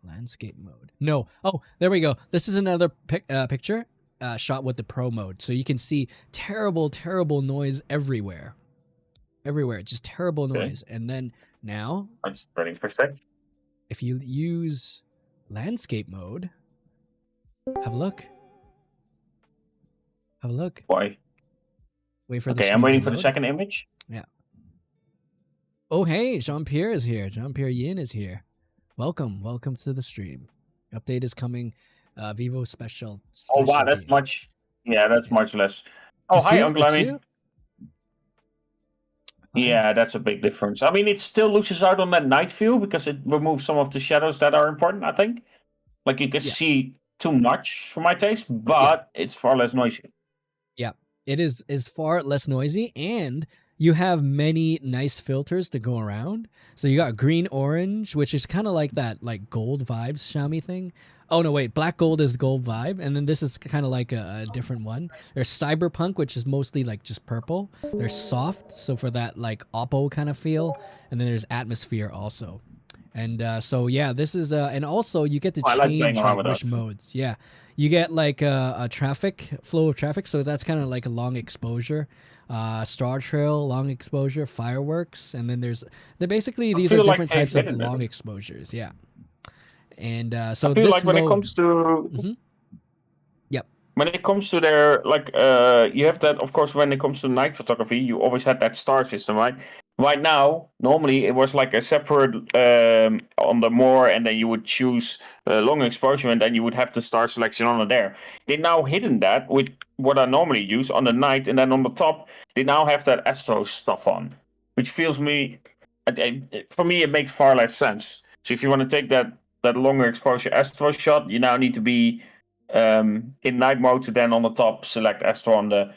landscape mode. No. Oh, there we go. This is another picture. Shot with the Pro mode, so you can see terrible noise everywhere, just terrible noise. And then now it's running perfect. If you use landscape mode, have a look. Why? Wait for the I'm waiting for the second image. Yeah. Oh hey, Jean-Pierre is here. Jean-Pierre Yin is here. Welcome to the stream. Update is coming. Vivo special. Oh wow, that's much. Yeah, that's much less. Oh, hi, Uncle Lemmy. Yeah, that's a big difference. I mean, it still loses out on that night view because it removes some of the shadows that are important, I think. Like, you can see too much for my taste, but it's far less noisy. Yeah, it is far less noisy, and you have many nice filters to go around. So you got green, orange, which is kind of like that like gold vibes Xiaomi thing. Oh, no, wait. Black gold is gold vibe. And then this is kind of like a different one. There's cyberpunk, which is mostly like just purple. There's soft, so for that like Oppo kind of feel. And then there's atmosphere also. And so, yeah, this is... and also, you get to change like which modes. Yeah. You get like a flow of traffic. So that's kind of like a long exposure. Star Trail, long exposure, fireworks. And then these are different types of long exposures. Yeah. And so I feel like when it comes to when it comes to their you have that, of course. When it comes to night photography, you always had that star system, right? Right now, normally it was like a separate on the more, and then you would choose long exposure, and then you would have the star selection on there. They now hidden that with what I normally use on the night, and then on the top they now have that astro stuff on, which feels for me it makes far less sense. So if you want to take that longer exposure astro shot, you now need to be in night mode to then on the top select astro on the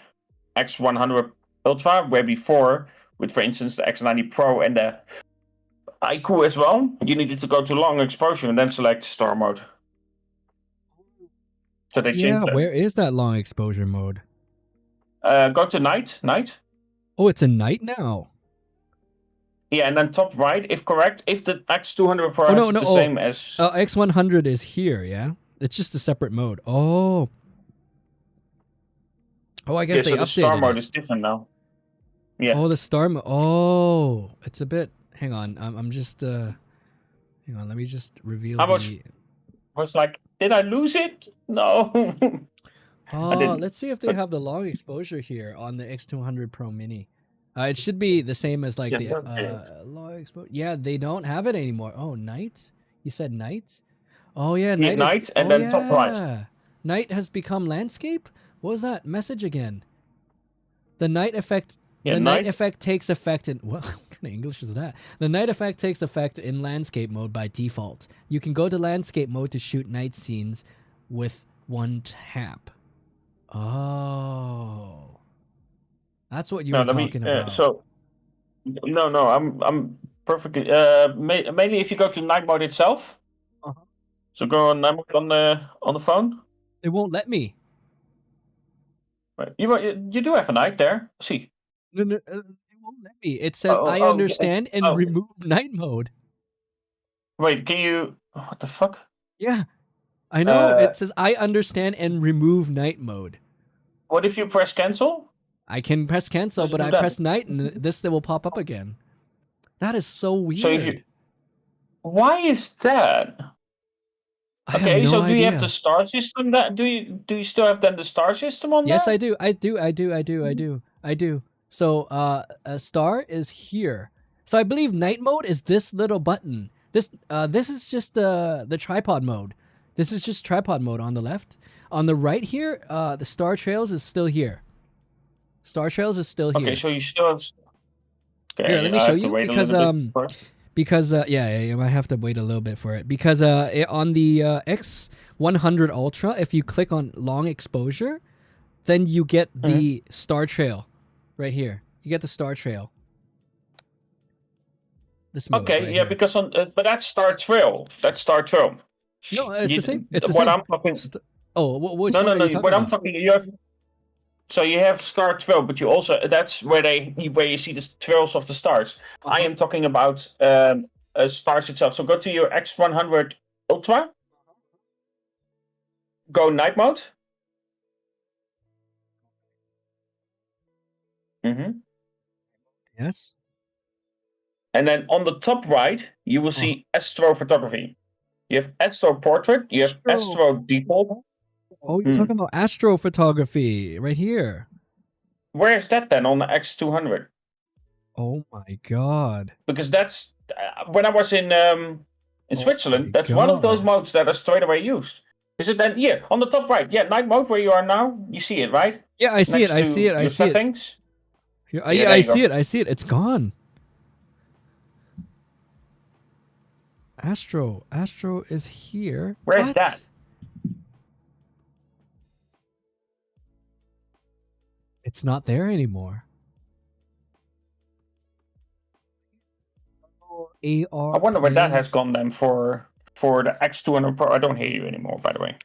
X100 Ultra, where before with, for instance, the X90 Pro and the iQOO as well, you needed to go to long exposure and then select star mode. So they changed that. Where is that long exposure mode? Go to night. Oh, it's a night now. Yeah, and then top right, if correct, if the X200 Pro is the same as... X100 is here, yeah? It's just a separate mode. Oh, I guess they updated the star mode is different now. Yeah. Oh, the star mode. Oh, it's a bit... Hang on, I'm just... Hang on, let me just reveal I was like, did I lose it? No. Let's see if they have the long exposure here on the X200 Pro Mini. It should be the same as like the long exposure. Yeah, they don't have it anymore. Oh, night? You said night? Oh, yeah. Night and then top right. Night has become landscape? What was that message again? The night effect... Yeah, night effect takes effect in... What kind of English is that? The night effect takes effect in landscape mode by default. You can go to landscape mode to shoot night scenes with one tap. Oh... That's what you were talking about. I'm perfectly. Mainly if you go to night mode itself. So go on night mode on the phone. It won't let me. Right. You do have a night there. See. No, it won't let me. It says I understand and remove night mode. Wait, can you? What the fuck? Yeah, I know. It says I understand and remove night mode. What if you press cancel? I can press cancel, but I press night and this will pop up again. That is so weird. So why is that? Okay, so do you have the star system? Do you still have then the star system on there? Yes, I do. I do. So a star is here, So I believe night mode is this little button. This is just the tripod mode. This is just tripod mode on the left. On the right here, the Star Trails is still here. Star Trails is still here. Okay, so you still have. Okay, Here, let me I show have to you wait because a little bit for it. yeah, you might have to wait a little bit for it because on the X100 Ultra, if you click on long exposure, then you get the Star Trail right here. You get the Star Trail. This mode Okay, right yeah, here. because on but that's Star Trail. That's Star Trail. No, it's the same. It's the what same. I'm talking. Which one are you talking What I'm about? talking, you have. So you have Star Trail, but you also that's where you see the trails of the stars. I am talking about stars itself. So go to your X100 Ultra. Go night mode. Yes. And then on the top right, you will see astrophotography. You have astro portrait. You have astro default. Oh, you're talking about astrophotography right here. Where is that then on the X200? Oh my god! Because that's when I was in Switzerland. That's one of those modes that are straight away used. Is it then here on the top right? Yeah, night mode where you are now. You see it, right? Yeah, I see it. I see it. I see settings. it. Yeah, I see it. I see it. It's gone. Astro is here. Where's that? It's not there anymore. I wonder where that has gone then for the X200 Pro. I don't hear you anymore, by the way.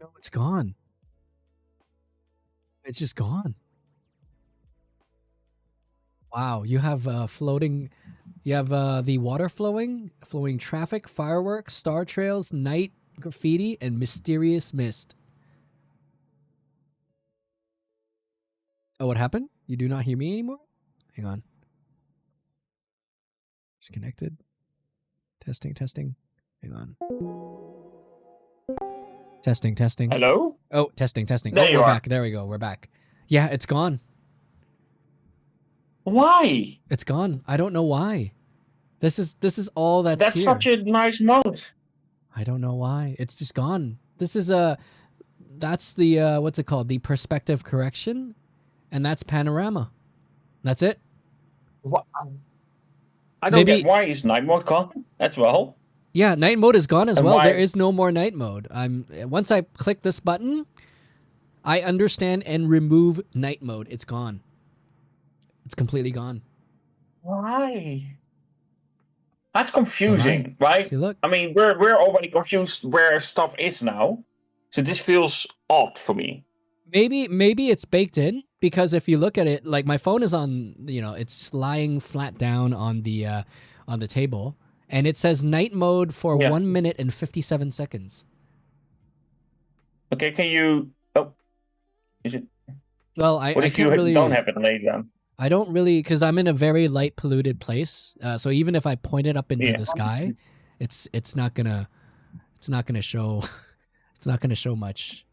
No, it's gone. It's just gone. Wow, you have floating. You have the water flowing traffic, fireworks, star trails, night graffiti, and mysterious mist. Oh, what happened? You do not hear me anymore? Hang on. Disconnected. Testing. Hang on. Testing. Hello? Oh, testing. There we're back. There we go. We're back. Yeah, it's gone. Why? It's gone. I don't know why. This is all that's here. Such a nice mode. I don't know why. It's just gone. This is that's the what's it called? The perspective correction, and that's panorama. That's it. What? I don't get why is night mode gone as well. Yeah, night mode is gone as and well. Why? There is no more night mode. Once I click this button, I understand and remove night mode. It's gone. It's completely gone. Why? That's confusing, right? See, look. I mean, we're already confused where stuff is now, so this feels odd for me. Maybe it's baked in because if you look at it, like my phone is on, it's lying flat down on the table, and it says night mode for 1 minute and 57 seconds. Okay, can you? Oh, is it? Well, I can't really. Don't have it laid down. I don't really, because I'm in a very light polluted place. So even if I point it up into the sky, it's not gonna show. It's not gonna show much.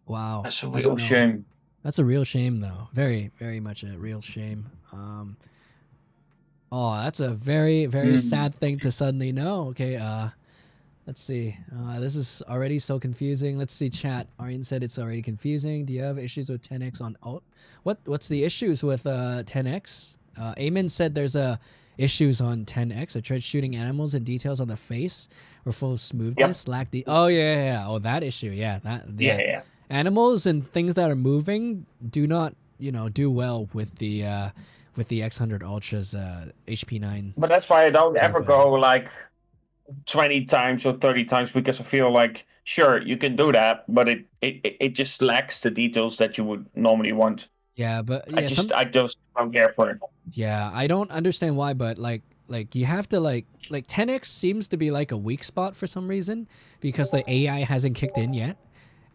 Wow, that's a real shame. That's a real shame, though. Very, very much a real shame. That's a very, very sad thing to suddenly know. Okay, let's see. This is already so confusing. Let's see, chat. Aryan said it's already confusing. Do you have issues with 10x on alt? What's the issues with 10x? Eamon said there's issues on 10x. I tried shooting animals and details on the face were full of smoothness. Oh yeah. Oh, that issue. Yeah, Yeah. Animals and things that are moving do not, do well with the X100 Ultra's HP9. But that's why I don't ever go like 20 times or 30 times, because I feel like, sure, you can do that, but it just lacks the details that you would normally want. Yeah, but I just don't care for it. Yeah, I don't understand why, but like you have to like 10x seems to be like a weak spot for some reason because the AI hasn't kicked in yet.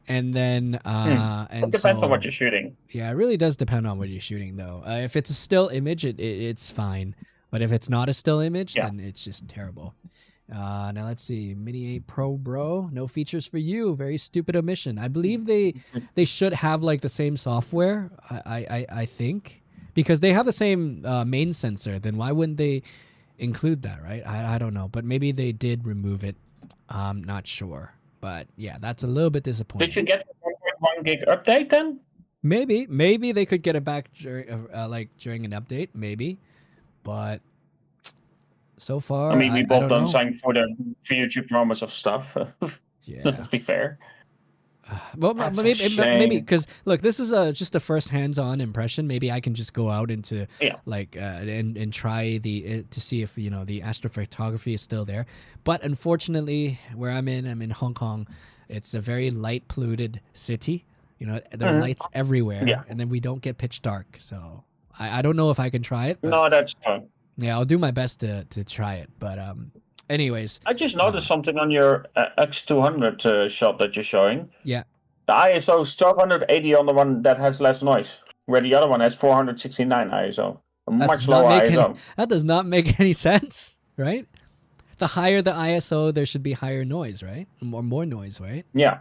And then and it depends on what you're shooting. Yeah, it really does depend on what you're shooting though. If it's a still image, it's fine. But if it's not a still image, then it's just terrible. Now let's see. Mini 8 Pro, bro. No features for you. Very stupid omission. I believe they should have like the same software. I think because they have the same main sensor. Then why wouldn't they include that? Right? I don't know. But maybe they did remove it. I'm not sure. But yeah, that's a little bit disappointing. Did you get the 1.1 gig update then? Maybe they could get it back during an update. Maybe, but so far, I mean, we both don't done know. something for the future promise of stuff. Yeah. Let's be fair. Well, That's a maybe shame. because look, this is just a first hands-on impression. Maybe I can just go out into and try to see if the astrophotography is still there. But unfortunately, where I'm in Hong Kong. It's a very light polluted city. There are lights everywhere, and then we don't get pitch dark. So I don't know if I can try it. But No, that's fine. yeah, I'll do my best to try it. But anyways, I just noticed something on your X200 shot that you're showing. Yeah. The ISO is 1280 on the one that has less noise, where the other one has 469 ISO. Much lower ISO. That does not make any sense, right? The higher the ISO, there should be higher noise, right? More noise, right? Yeah.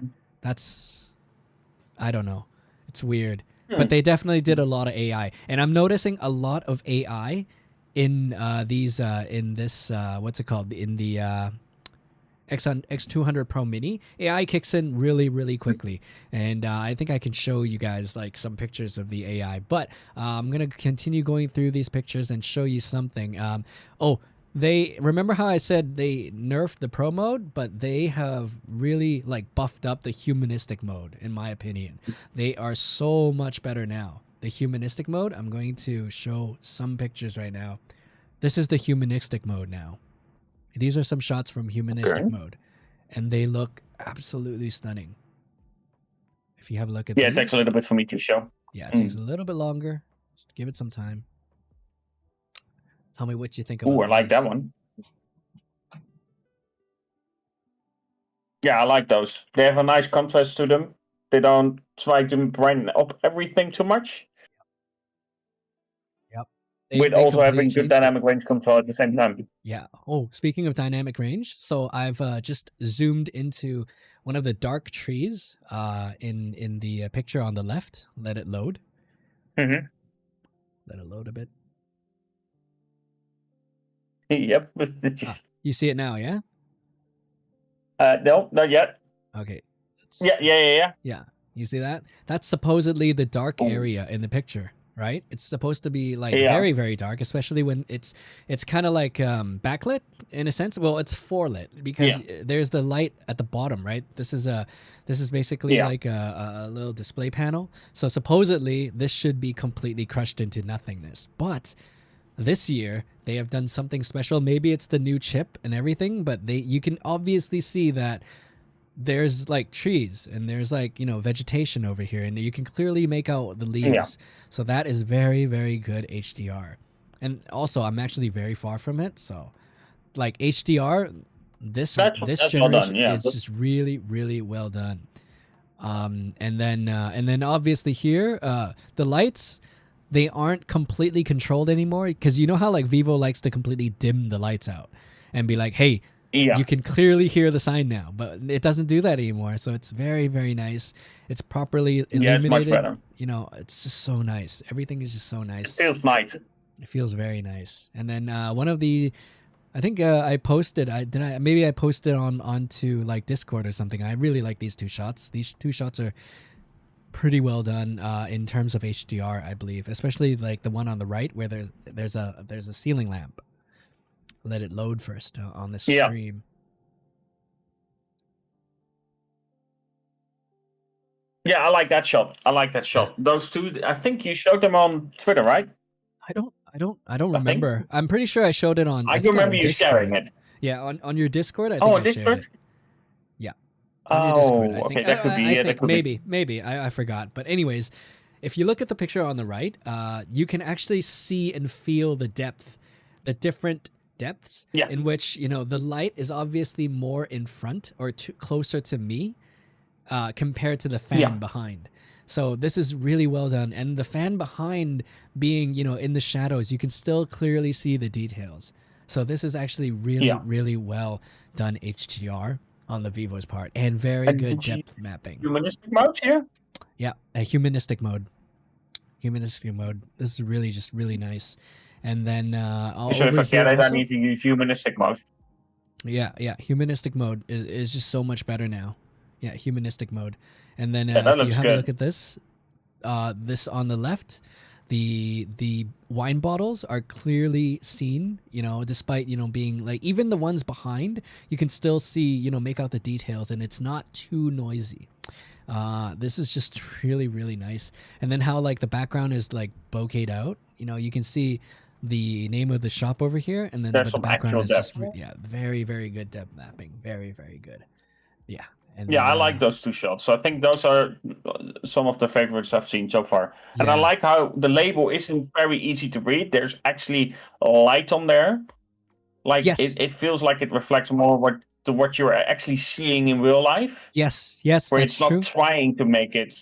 I don't know. It's weird. But they definitely did a lot of AI. And I'm noticing a lot of AI in this what's it called? In the X200 Pro Mini. AI kicks in really, really quickly. And I think I can show you guys like some pictures of the AI. But I'm going to continue going through these pictures and show you something. They remember how I said they nerfed the pro mode, but they have really like buffed up the humanistic mode, in my opinion. They are so much better now. The humanistic mode, I'm going to show some pictures right now. This is the humanistic mode now. These are some shots from humanistic mode, and they look absolutely stunning. If you have a look at it takes a little bit for me to show. Yeah, it takes a little bit longer. Just give it some time. Tell me what you think about I like that one. Yeah, I like those. They have a nice contrast to them. They don't try to brighten up everything too much. Yep. With also having good dynamic range control at the same time. Yeah. Oh, speaking of dynamic range, so I've just zoomed into one of the dark trees in the picture on the left. Let it load. Mm-hmm. Let it load a bit. Yep. You see it now, yeah? No, not yet. Okay. Yeah. Yeah. You see that? That's supposedly the dark area in the picture, right? It's supposed to be like very, very dark, especially when it's kind of like backlit in a sense. Well, it's forelit because there's the light at the bottom, right? This is basically like a little display panel. So supposedly this should be completely crushed into nothingness. But this year they have done something special. Maybe it's the new chip and everything, but you can obviously see that there's like trees and there's like vegetation over here, and you can clearly make out the leaves. So that is very, very good HDR. And also I'm actually very far from it, so like HDR this generation well done, is just really, really well done. And then obviously here the lights, they aren't completely controlled anymore, because you know how like Vivo likes to completely dim the lights out and be like, hey, you can clearly hear the sign now, but it doesn't do that anymore. So it's very, very nice. It's properly illuminated. It's much better. It's just so nice. Everything is just so nice. It feels nice. It feels very nice. And then one of the, I think I posted, maybe I posted onto like Discord or something. I really like these two shots. These two shots are pretty well done in terms of HDR, I believe, especially like the one on the right where there's a ceiling lamp. Let it load first on the stream. Yeah, I like that shot. Those two, I think you showed them on Twitter, right? I don't remember. I'm pretty sure I showed it on. I remember you sharing it. Yeah, on your Discord. I think on Discord. Yeah. Discord, I think. That could be it. Maybe I forgot. But anyways, if you look at the picture on the right, you can actually see and feel the depth, the different depths in which the light is obviously more in front or closer to me compared to the fan behind. So this is really well done, and the fan behind being in the shadows, you can still clearly see the details. So this is actually really, Yeah. really well done HDR on the Vivo's part, and very And good did you depth mapping. humanistic mode here? Yeah, a humanistic mode. Humanistic mode. This is really just really nice. And then So if over I here get it, I also, need to use humanistic mode. yeah, humanistic mode is just so much better now. Yeah, humanistic mode. And then Yeah, that if you looks have a look good. at this, this on the left, the wine bottles are clearly seen, you know, despite, you know, being like, even the ones behind, you can still see, you know, make out the details, and it's not too noisy. This is just really, really nice. And then how like the background is like bokeh'd out, you know, you can see the name of the shop over here, and then There's but the some background actual is just depth. yeah, very, very good depth mapping, very, very good. Yeah. And Yeah, then I like those two shots. So I think those are some of the favorites I've seen so far. And I yeah. like how the label isn't very easy to read. There's actually light on there. Like Yes. it feels like it reflects more what you're actually seeing in real life. Yes, Where that's it's not true. trying to make it.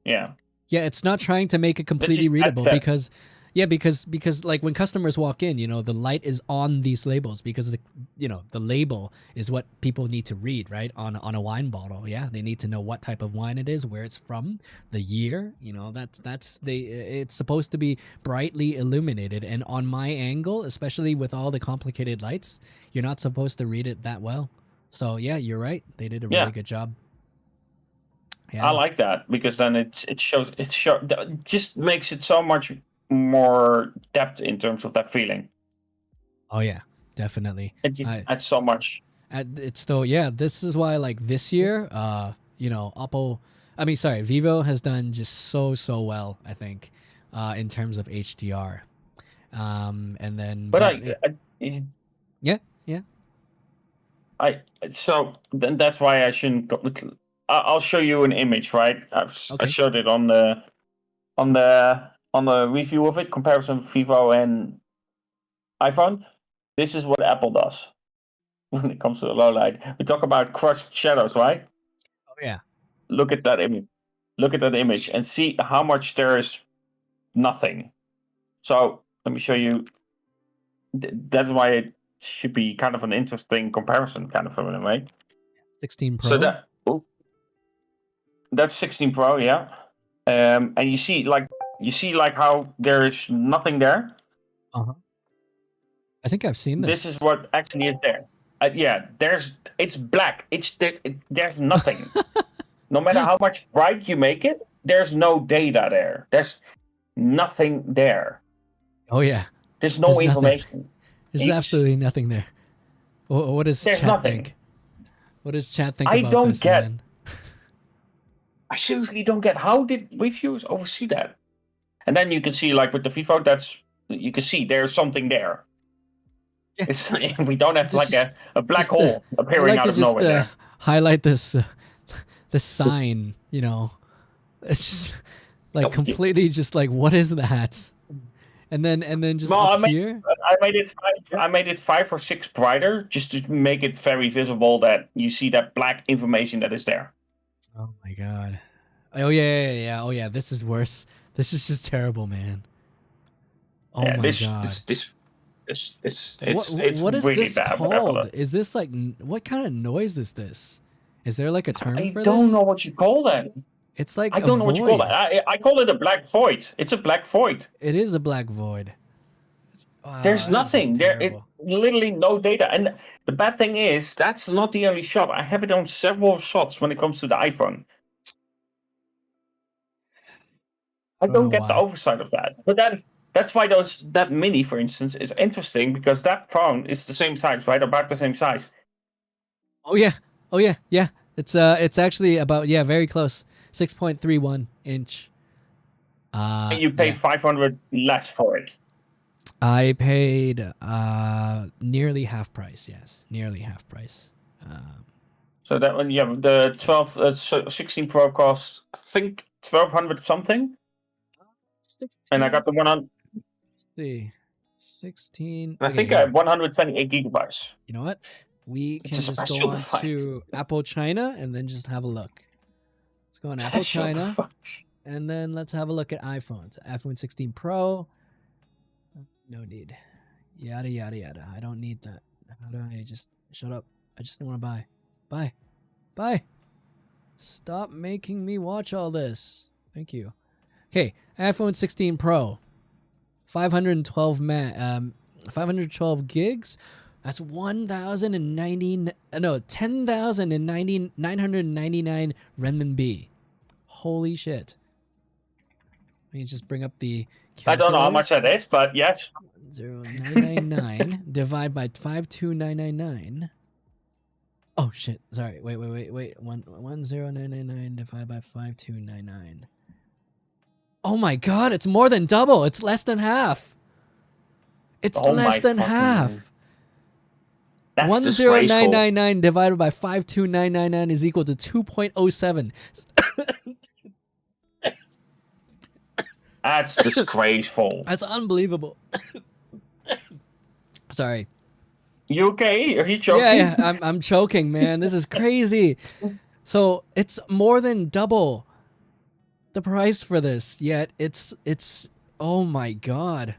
Yeah. Yeah, it's not trying to make it That completely just adds readable depth. because yeah, because like when customers walk in, you know, the light is on these labels because the, you know, the label is what people need to read, right? On a wine bottle. Yeah, they need to know what type of wine it is, where it's from, the year, you know, that's they it's supposed to be brightly illuminated, and on my angle, especially with all the complicated lights, you're not supposed to read it that well. So, yeah, you're right. They did a Yeah. really good job. I Yeah. like that because then it just makes it so much more depth in terms of that feeling. Oh yeah, definitely. It just I adds so much. it's still, yeah, this is why like this year, you know, Vivo has done just so well, I think, in terms of HDR. And then But but yeah, yeah. I so then that's why I shouldn't go. I'll show you an image, right? I Okay. showed it on the review of it, comparison of Vivo and iPhone. This is what Apple does when it comes to the low light. We talk about crushed shadows, right? Oh yeah. Look at that image. Look at that image and see how much there is nothing. So let me show you. That's why it should be kind of an interesting comparison, kind of in a way. 16 So Pro. that's 16 Pro, yeah. And you see like how there's nothing there. Uh-huh. I think I've seen This this. is what actually is there. Yeah, it's black. There's nothing. No matter how much bright you make it, there's no data there. There's nothing there. Oh yeah. There's no There's nothing. information. There's absolutely nothing there. What does There's chat nothing. think? What does chat think I about don't this, get. man? I seriously don't get how did reviewers oversee that? And then you can see like with the Vivo, you can see there's something there. Yeah. It's we don't have like Just- a black just, hole I appearing like out to of just nowhere there. highlight this this sign, you know. It's just like completely just like, what is that? And then just Well, up here. I made it 5 or 6 brighter just to make it very visible that you see that black information that is there. Oh my god. Oh yeah. Oh yeah, this is worse. This is just terrible, man. Oh Yeah, my god. It's what is really this bad. What Apple called? does. Is this like what kind of noise is this? Is there like a term I for don't this? know what you call that. It's like I a don't know what you call void. that. I call it a black void. It's a black void. It is a black void. Wow, There's that is just nothing there. It terrible. literally no data. And the bad thing is that's not the only shot. I have it on several shots when it comes to the iPhone. I don't know don't get the why. oversight of that. But that's why that mini, for instance, is interesting because that phone is the same size, right? About the same size. Oh yeah. Yeah. It's actually about, yeah, very close. 6.31 inch. And you pay Yeah. 500 less for it. I paid nearly half price. Yes, nearly half price. So that one, yeah, the 16 Pro costs, I think, 1200 something. 16, And I got the one on. let's see, 16. I Okay, think I here. have 128 gigabytes. You know what? We It's can a just go special on device. to Apple China and then just have a look. Let's go on Apple China and then let's have a look at iPhones. iPhone 16 Pro. No need. Yada yada yada. I don't need that. How do I just shut up? I just want to buy. Buy. Buy. Stop making me watch all this. Thank you. Okay, iPhone 16 Pro. 512 512 gigs. That's 10,999 renminbi. Holy shit. Let me just bring up the I don't know how calculator. much that is, but yes. 0.999 divide by 52999. Oh shit! Sorry. Wait. 10999 divided by 5299. Oh my god! It's more than double. It's less than half. It's less than half. That's 10999 divided by 52999 is equal to 2.07. That's disgraceful. That's unbelievable. Sorry. You okay? Are you choking? Yeah, I'm choking, man. This is crazy. So it's more than double the price for this. Yet it's oh my god.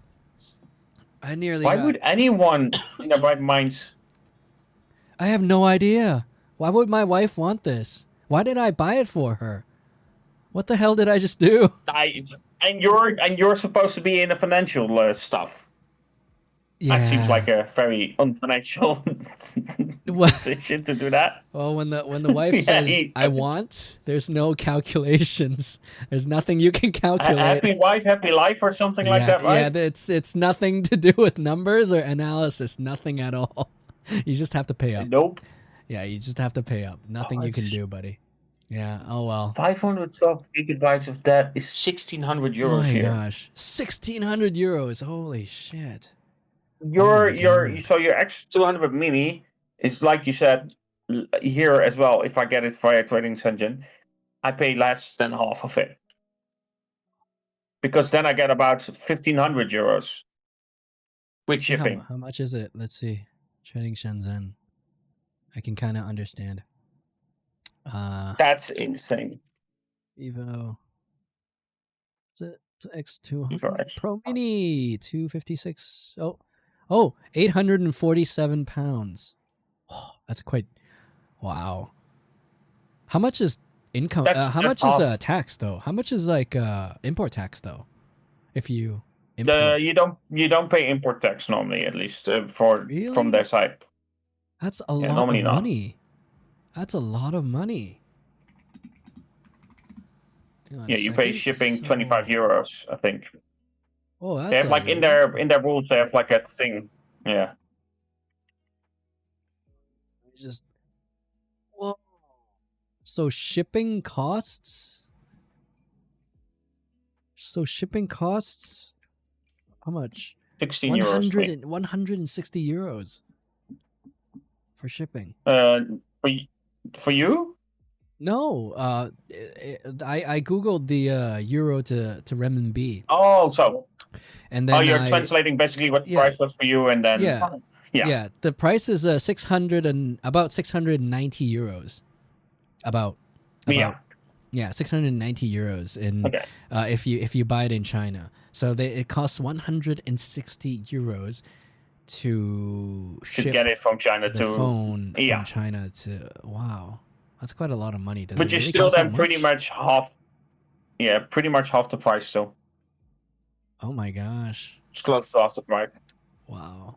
I nearly. Why would anyone in their right minds? I have no idea. Why would my wife want this? Why did I buy it for her? What the hell did I just do? And you're supposed to be in the financial stuff. Yeah. That seems like a very unfinancial decision to do that. Well, when the wife says I want, there's no calculations. There's nothing you can calculate. Happy wife, happy life, or something like that, right? Yeah, it's nothing to do with numbers or analysis. Nothing at all. You just have to pay up. Nope. Yeah, you just have to pay up. Nothing you can do, buddy. Yeah. Oh well. 512 gigabytes of that is 1,600 euros oh my here. gosh, 1,600 euros. Holy shit. Your X200 Mini is, like you said here as well. If I get it via Trading Engine, I pay less than half of it, because then I get about 1,500 euros with shipping. How much is it? Let's see. Trading Shenzhen. I can kind of understand. That's insane. Vivo. Is it X200 Pro Mini 256? Oh, 847 pounds. Oh, that's quite. Wow. How much is income? How much is tax though? How much is like import tax though? If you import? You don't pay import tax normally, at least from their side. That's a lot of money. That's a lot of money. Yeah, you pay shipping 25 euros, I think. Oh, that's they have like in their rules. They have like a thing. Yeah. Whoa. So shipping costs. How much? 16 euros. 160 euros for shipping. For you? No, I googled the euro to renminbi. Oh, so. And then you're translating basically what the price was for you, and then yeah. The price is about 690 euros. About 690 euros in if you buy it in China. So it costs 160 euros to get it from China to phone from China to wow. That's quite a lot of money. But you're still then pretty much half. Yeah, pretty much half the price still. Oh my gosh. It's close to half the price. Wow.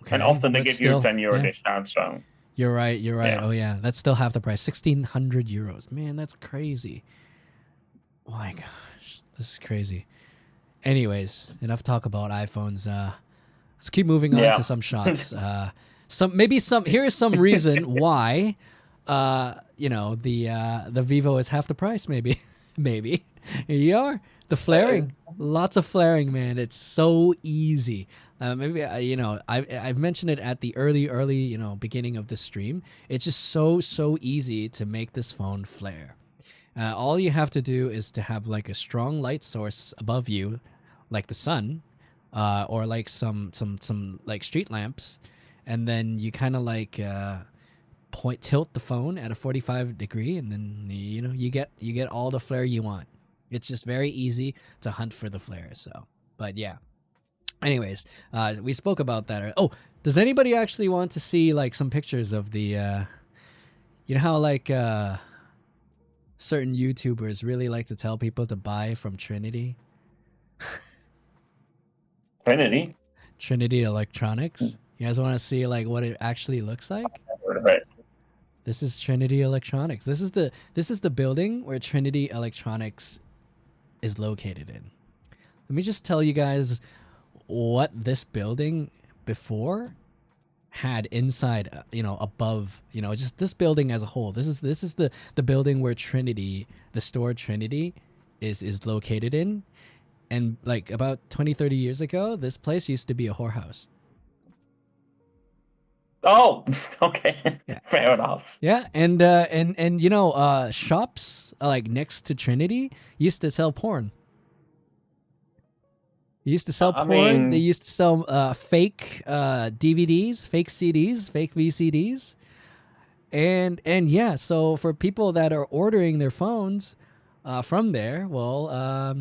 Okay. And often they give you a 10 euro discount, so. You're right. Yeah. Oh yeah, that's still half the price. 1,600 euros. Man, that's crazy. Oh my gosh, this is crazy. Anyways, enough talk about iPhones. Let's keep moving on to some shots. Here's some reason why the Vivo is half the price, maybe. Here you are. The flaring. Lots of flaring, man. It's so easy. I've mentioned it at the early, beginning of the stream. It's just so easy to make this phone flare. All you have to do is to have like a strong light source above you, like the sun, or like some like street lamps, and then you kind of like tilt the phone at a 45 degree, and then you get all the flare you want. It's just very easy to hunt for the flare. So, but yeah, Anyways, we spoke about that. Oh, does anybody actually want to see like some pictures of the? You know how like certain YouTubers really like to tell people to buy from Trinity. Trinity Electronics. You guys want to see like what it actually looks like? Right. This is Trinity Electronics. This is the building where Trinity Electronics is located in. Let me just tell you guys what this building before had inside, above, just this building as a whole. This is the building where Trinity, the store Trinity is located in. And like about 20-30 years ago, this place used to be a whorehouse. Oh, okay. Yeah. Fair enough. Yeah, and shops like next to Trinity used to sell porn. They used to sell porn. They used to sell fake DVDs, fake CDs, fake VCDs, and yeah. So for people that are ordering their phones from there, well,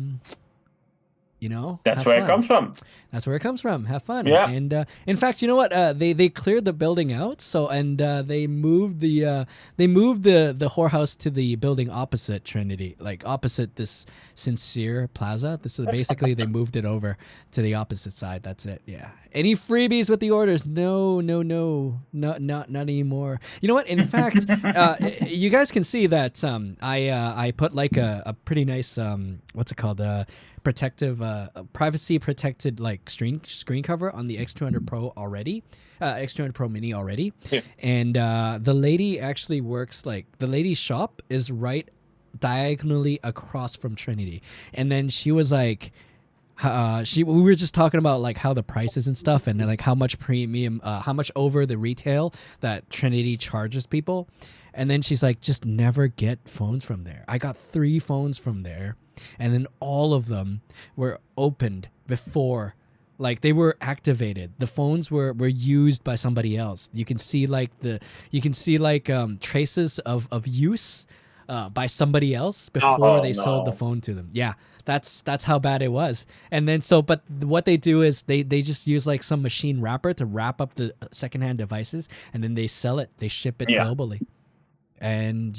that's where it comes from. That's where it comes from. Have fun. Yeah. And in fact, you know what? They cleared the building out. So they moved the whorehouse to the building opposite Trinity, like opposite this Sincere Plaza. This is basically they moved it over to the opposite side. That's it. Yeah. Any freebies with the orders? No, not anymore. You know what? In fact, you guys can see that I put like a pretty nice what's it called protective privacy protected like screen cover on the X200 Pro already, X200 Pro Mini already. Yeah. And the lady actually works, like the lady's shop is right diagonally across from Trinity. And then she was like, we were just talking about like how the prices and stuff and like how much premium, how much over the retail that Trinity charges people. And then she's like, just never get phones from there. I got 3 phones from there. And then all of them were opened before, like they were activated. The phones were used by somebody else. You can see like traces of use by somebody else before they sold the phone to them. Yeah, that's how bad it was. And then but what they do is they just use like some machine wrapper to wrap up the secondhand devices, and then they sell it. They ship it globally. And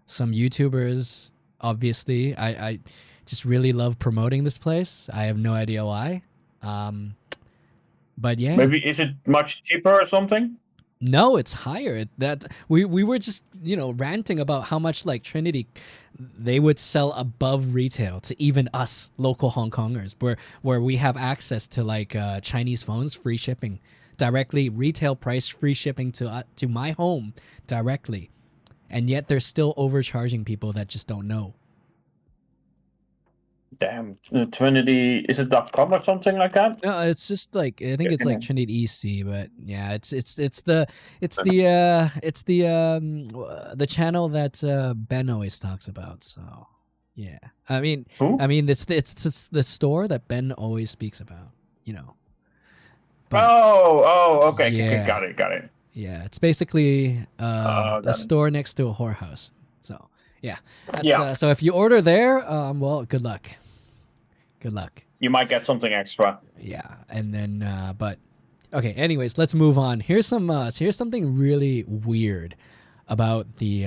some YouTubers, obviously, I just really love promoting this place. I have no idea why. But yeah. Maybe is it much cheaper or something? No, it's higher. That we were just, ranting about how much like Trinity they would sell above retail to even us local Hong Kongers, where we have access to like Chinese phones, free shipping directly, retail price, free shipping to my home directly. And yet they're still overcharging people that just don't know. Damn, Trinity, is it .com or something like that? No, it's just like I think it's like Trinity EC, but yeah, it's the channel that Ben always talks about. So yeah, I mean it's the store that Ben always speaks about. But, okay, yeah. Got it. Yeah, it's basically a store next to a whorehouse. So yeah, so if you order there, well, good luck. Good luck. You might get something extra. Yeah, and then but okay. Anyways, let's move on. Here's something really weird about the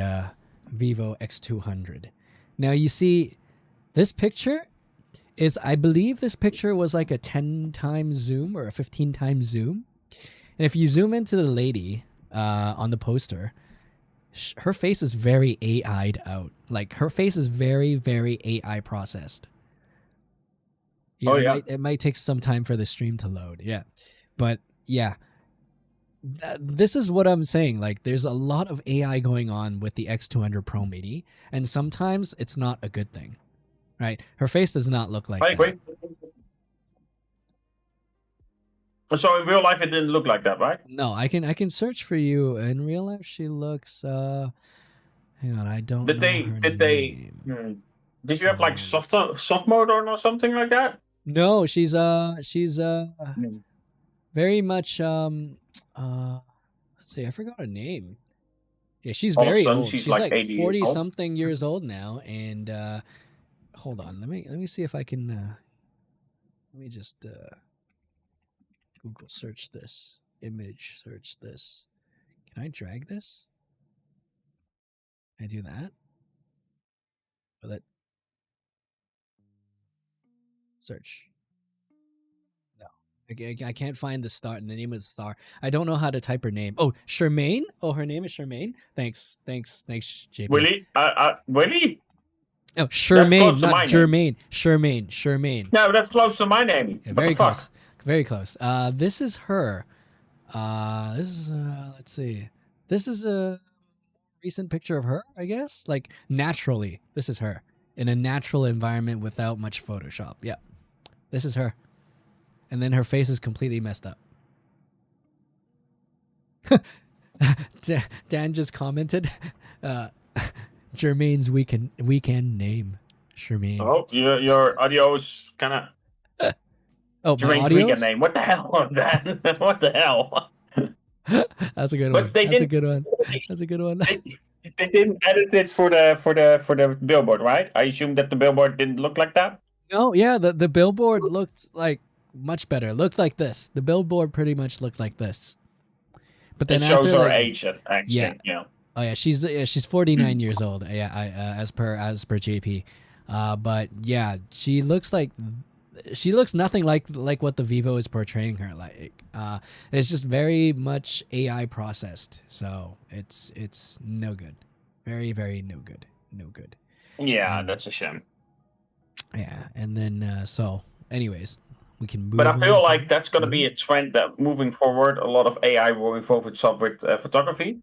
Vivo X200. Now you see, this picture is, I believe this picture was like a 10 times zoom or a 15 times zoom. And if you zoom into the lady on the poster, her face is very AI'd out. Like her face is very, very AI processed. Yeah, it might take some time for the stream to load. Yeah, but yeah, this is what I'm saying. Like, there's a lot of AI going on with the X200 Pro Mini, and sometimes it's not a good thing, right? Her face does not look like that. Wait. So in real life, it didn't look like that, right? No, I can search for you. In real life, she looks. Hang on, I don't. Did they? Did you have like soft mode or something like that? No, she's very much let's see, I forgot her name. Yeah, she's very old. She's like 40 something years old now. And hold on, let me see if I can let me just Google search this image, search this. Can I drag this? Can I do that? Or that search. No. I can't find the star, the name of the star. I don't know how to type her name. Oh, Charmaine? Oh, her name is Charmaine? Thanks, JP. Really? Really? Oh, Charmaine, to my not name. Germaine. Charmaine. No, that's close to my name. Yeah, What very the fuck? close. Very close. This is her. This is let's see. This is a recent picture of her, I guess. Like naturally, this is her in a natural environment without much Photoshop. Yeah, this is her. And then her face is completely messed up. Dan just commented, Jermaine's weekend name, Charmaine. Oh, your audio is kind of Oh, my Jermaine's audio. weekend name. What the hell was that? What the hell? That's a good But one. they That's a didn't- good one. That's a good one. They didn't edit it for the billboard, right? I assume that the billboard didn't look like that. No, yeah, the billboard looked like much better. Looked like this. The billboard pretty much looked like this. But then It shows after, her like, age, actually. Yeah. Oh yeah, she's 49 years old. Yeah, as per JP. But yeah, she looks nothing like what the Vivo is portraying her like. It's just very much AI processed. So it's no good. Very, very no good. No good. Yeah, that's a shame. Yeah, and then so anyways, we can move But I feel on like from- that's going to be a trend that moving forward, a lot of AI will involve itself with photography,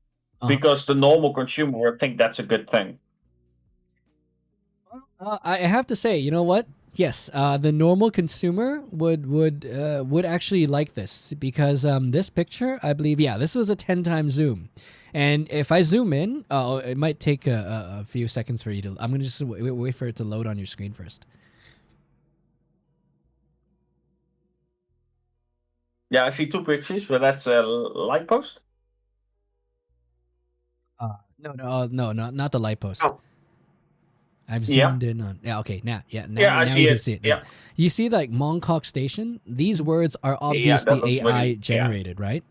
because the normal consumer will think that's a good thing. I have to say, you know what? Yes, the normal consumer would actually like this because this picture, I believe, yeah, this was a 10 times zoom, and if I zoom in, it might take a few seconds for you to. I'm gonna just wait for it to load on your screen first. Yeah, I see two pictures, but that's a light post. No, not the light post. Oh. I've Yeah. zoomed in on. Yeah, okay, now I now see you it. can see it. Yeah. You see, like Mongkok Station. These words are that obviously looks AI really- yeah. generated, right?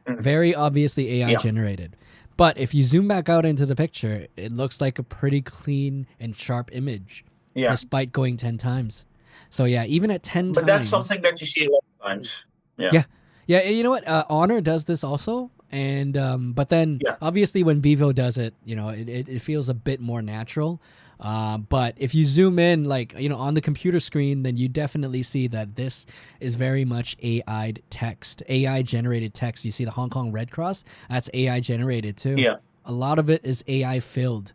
Mhm. Very obviously AI Yeah. generated. But if you zoom back out into the picture, it looks like a pretty clean and sharp image, Yeah. despite going 10 times. So yeah, even at 10 But that's times. something that you see a lot of times. Yeah, you know what? Honor does this also, and but then Yeah. obviously when Vivo does it, you know, it feels a bit more natural. But if you zoom in, like, you know, on the computer screen, then you definitely see that this is very much AI text, AI generated text. You see the Hong Kong Red Cross, that's AI generated too. Yeah. A lot of it is AI filled.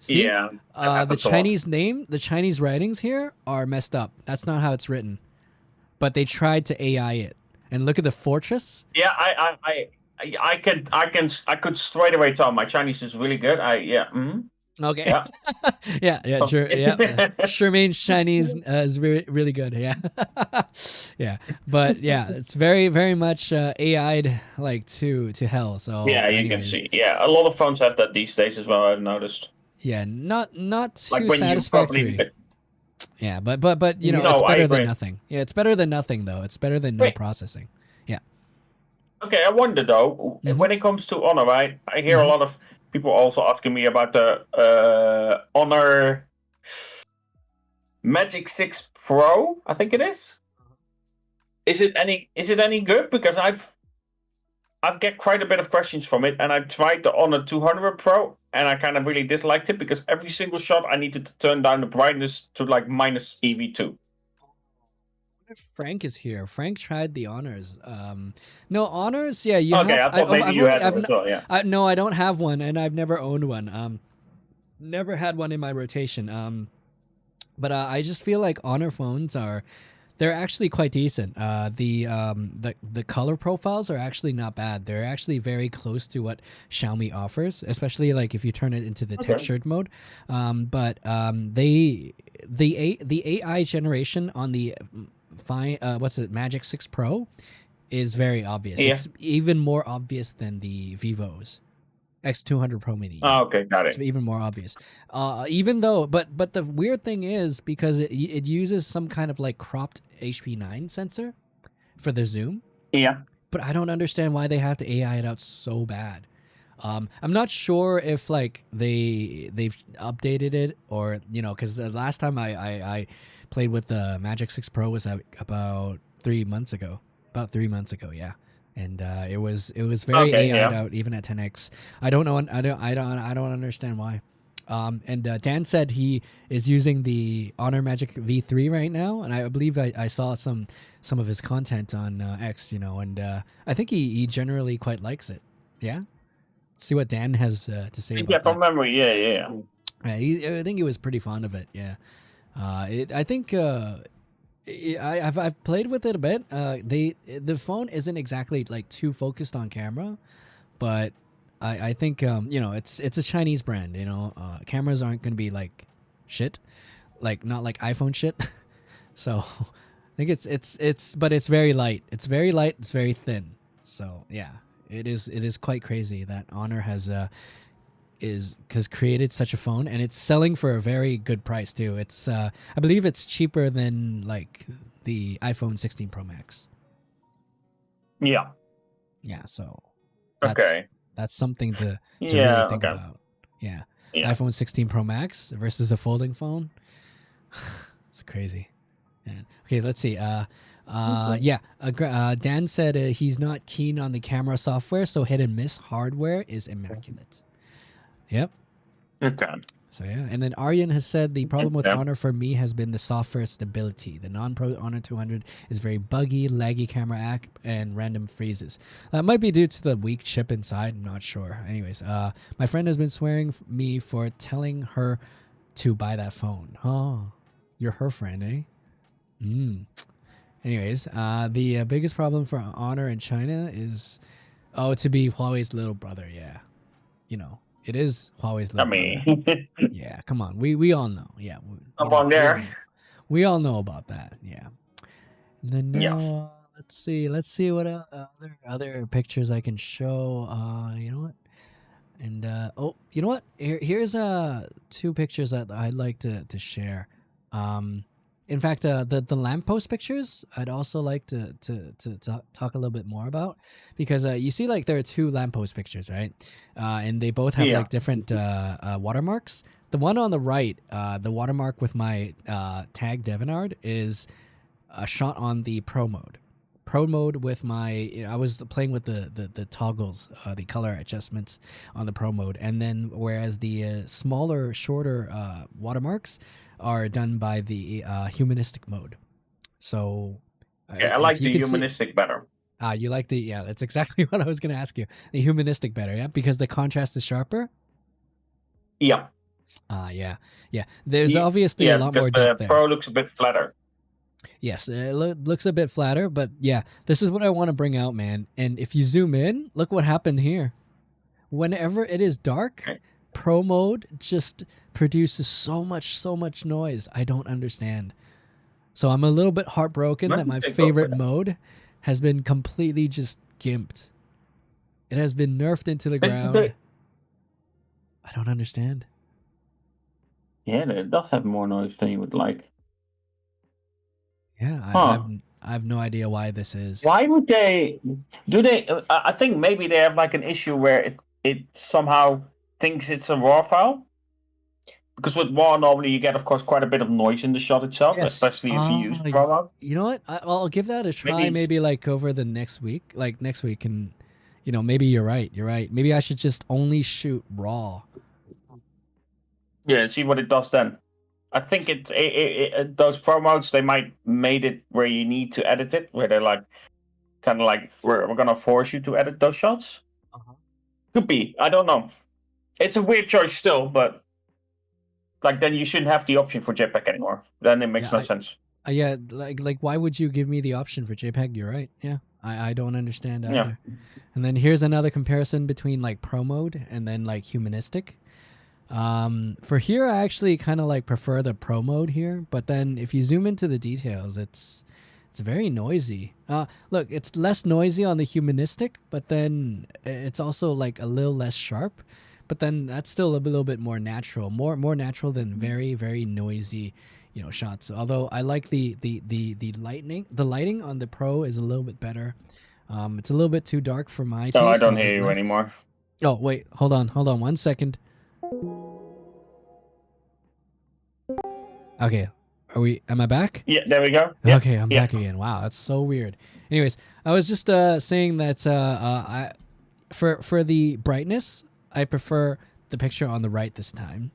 See, Yeah. that the happens a lot. Chinese name, the Chinese writings here are messed up. That's not how it's written. But they tried to AI it. And look at the fortress. Yeah, I could straight away tell my Chinese is really good. Okay. Yeah. yeah. Oh. Charmaine's Chinese is really good. Yeah. yeah. But yeah, it's very, very much AI'd like to hell. So Yeah, you can anyways, see. Yeah, a lot of phones have that these days as well. I've noticed. Yeah, not Like too when satisfactory. you probably. Yeah, but you know, No, it's I better than agree. nothing. Yeah, it's better than nothing though. It's better than no Wait. processing. Okay, I wonder though, Mhm. when it comes to Honor, right? I hear Mhm. a lot of people also asking me about the Honor Magic 6 Pro. I think it is. Is it any good? Because I've get quite a bit of questions from it, and I tried the Honor 200 Pro, and I kind of really disliked it because every single shot I needed to turn down the brightness to like minus EV2. Frank is here. Frank tried the honors. No honors. Yeah, you Okay, have. I thought maybe I've you only- had I've them as n- well. Yeah. No, I don't have one, and I've never owned one. Never had one in my rotation. But I just feel like honor phones they're actually quite decent. The color profiles are actually not bad. They're actually very close to what Xiaomi offers, especially like if you turn it into the Okay. textured mode. But the AI generation on the Magic 6 Pro is very obvious. Yeah. It's even more obvious than the Vivo's X200 Pro Mini. Oh, okay, got It's it. even more obvious. Even though, but the weird thing is because it uses some kind of like cropped HP9 sensor, for the zoom, Yeah. but I don't understand why they have to AI it out so bad. I'm not sure if like they've updated it, or because the last time I played with the Magic 6 Pro was about 3 months ago. About 3 months ago, yeah. And it was very Okay. AI'd Yeah. out even at 10x. I don't know. I don't understand why. And Dan said he is using the Honor Magic V3 right now, and I believe I saw some of his content on X, and I think he generally quite likes it. Yeah. See what Dan has to say Yeah. about From that. memory. Yeah. Yeah. I think he was pretty fond of it. Yeah. I think I've played with it a bit. The phone isn't exactly like too focused on camera, but I think it's a Chinese brand. Cameras aren't going to be like shit, like not like iPhone shit. So I think but it's very light. It's very light. It's very thin. So yeah, it is quite crazy that Honor has created such a phone, and it's selling for a very good price too. It's I believe it's cheaper than like the iPhone 16 Pro Max. Yeah. Yeah, so Okay. that's something to really Yeah. think Okay. about. Yeah. Yeah. iPhone 16 Pro Max versus a folding phone. It's crazy. Man. Okay, let's see. Dan said he's not keen on the camera software, so hit and miss hardware is immaculate. Yep. Okay. So yeah, and then Aryan has said the problem with Yeah. Honor for me has been the software stability. The non-Pro Honor 200 is very buggy, laggy camera app, and random freezes. That might be due to the weak chip inside. I'm not sure. Anyways, my friend has been swearing me for telling her to buy that phone. Oh, you're her friend, eh? Anyways, the biggest problem for Honor in China is, to be Huawei's little brother. Yeah, it is Huawei's little brother. Yeah, come on, we all know. Yeah, Up on there. We all know about that. Yeah. And then now, Yeah. let's see what other pictures I can show. You know what? And you know what? Here's two pictures that I'd like to share. In fact, the lamppost pictures I'd also like to talk a little bit more about, because you see like there are two lamppost pictures, right? And they both have like different watermarks. The one on the right, the watermark with my tag Devinard, is a shot on the Pro mode. Pro mode with my, I was playing with the toggles, the color adjustments on the Pro mode, and then whereas the smaller, shorter watermarks are done by the humanistic mode. So I like the humanistic better. You like that's exactly what I was going to ask you. The humanistic better, yeah, because the contrast is sharper. Yeah. Yeah. There's obviously a lot more depth there. The Pro looks a bit flatter. Yes, it looks a bit flatter, but yeah, this is what I want to bring out, man. And if you zoom in, look what happened here. Whenever it is dark, Pro mode just produces so much noise. I don't understand. So I'm a little bit heartbroken that my favorite mode has been completely just gimped. It has been nerfed into the ground. I don't understand. Yeah, it does have more noise than you would like. Yeah, I have no idea why this is. Why would they? I think maybe they have like an issue where it somehow thinks it's a RAW file. Because with RAW, normally you get, of course, quite a bit of noise in the shot itself, especially if you use RAW mode. You know what? I'll give that a try. Maybe like over the next week, and maybe you're right. Maybe I should just only shoot RAW. Yeah, see what it does then. I think those Pro modes, they might made it where you need to edit it, where they're like kind of like we're gonna force you to edit those shots. Could be. I don't know. It's a weird choice still, but like then you shouldn't have the option for JPEG anymore. Then it makes no sense. Yeah, like why would you give me the option for JPEG? You're right. Yeah, I don't understand either. Yeah. And then here's another comparison between like Pro mode and then like humanistic. For here, I actually kind of like prefer the Pro mode here, but then if you zoom into the details, it's very noisy. Look, it's less noisy on the humanistic, but then it's also like a little less sharp. But then that's still a little bit more natural, more natural than very, very noisy, shots. Although I like the lighting on the Pro is a little bit better. It's a little bit too dark for my No, I taste don't on the hear you left. anymore. Oh wait, hold on 1 second. Okay, am I back? Yeah, there we go. Yeah. Okay, I'm back again. Wow, that's so weird. Anyways, I was just saying that I for the brightness, I prefer the picture on the right this time.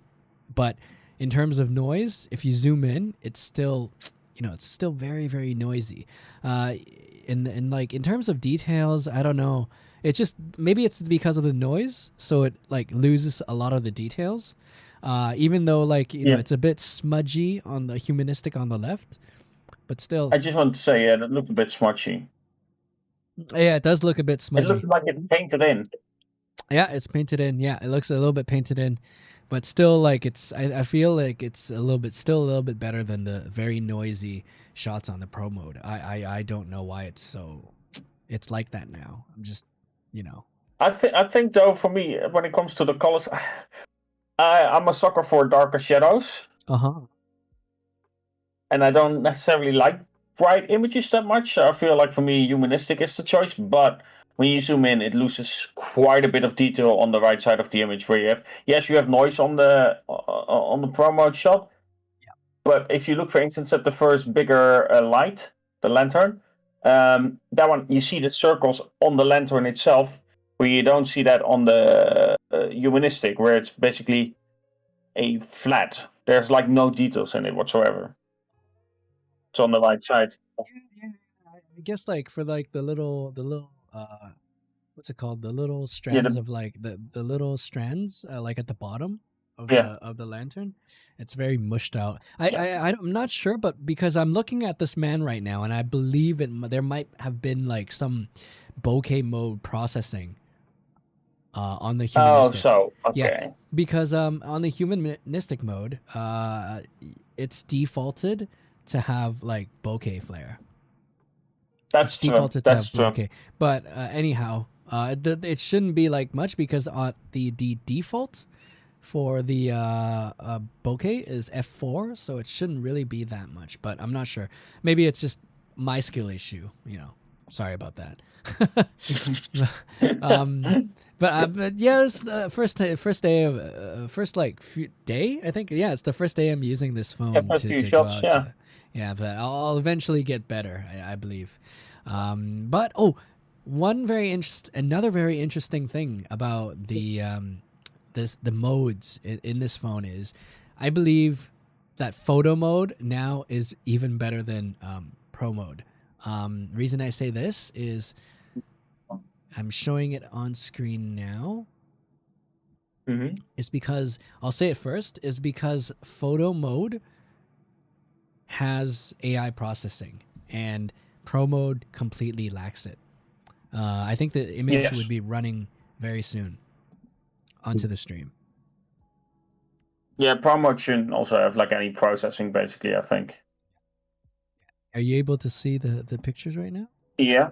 But in terms of noise, if you zoom in, it's still it's still very, very noisy. In like in terms of details, I don't know. It's just maybe it's because of the noise, so it like loses a lot of the details. Even though like it's a bit smudgy on the humanistic on the left, but still. I just want to say, yeah, that looks a bit smudgy. Yeah, it does look a bit smudgy. It looks like it's painted in. Yeah, it's painted in. Yeah, it looks a little bit painted in, but still, like I feel like it's still a little bit better than the very noisy shots on the Pro mode. I don't know why it's like that now. I'm just, I think though, for me, when it comes to the colors, I'm a sucker for darker shadows. And I don't necessarily like bright images that much. I feel like for me, humanistic is the choice. But when you zoom in, it loses quite a bit of detail on the right side of the image. Where you have noise on the Pro mode shot. Yeah. But if you look, for instance, at the first bigger light, the lantern, that one you see the circles on the lantern itself, where you don't see that on the humanistic, where it's basically a flat. There's like no details in it whatsoever. It's on the right side. Yeah. I guess like for like the little what's it called? The little strands of like the little strands like at the bottom of the lantern. It's very mushed out. I'm not sure, but because I'm looking at this man right now, and I believe there might have been like some bokeh mode processing on the humanistic. Oh, so okay. Yeah, because on the humanistic mode, it's defaulted to have like bokeh flare. That's true. Defaulted to have bokeh. But anyhow, it shouldn't be like much because the default for the bokeh is F4, so it shouldn't really be that much. But I'm not sure. Maybe it's just my skill issue. Sorry about that. But yeah, it's first day I think. Yeah, it's the first day I'm using this phone to go out. Yeah, but I'll eventually get better, I believe. But another very interesting thing about the modes in this phone is, I believe that photo mode now is even better than Pro mode. Reason I say this is I'm showing it on screen now. Mm-hmm. It's because I'll say it first. Is because photo mode has AI processing and Pro mode completely lacks it. I think the image would be running very soon onto the stream. Yeah, Pro mode shouldn't also have like any processing, basically, I think. Are you able to see the pictures right now? Yeah.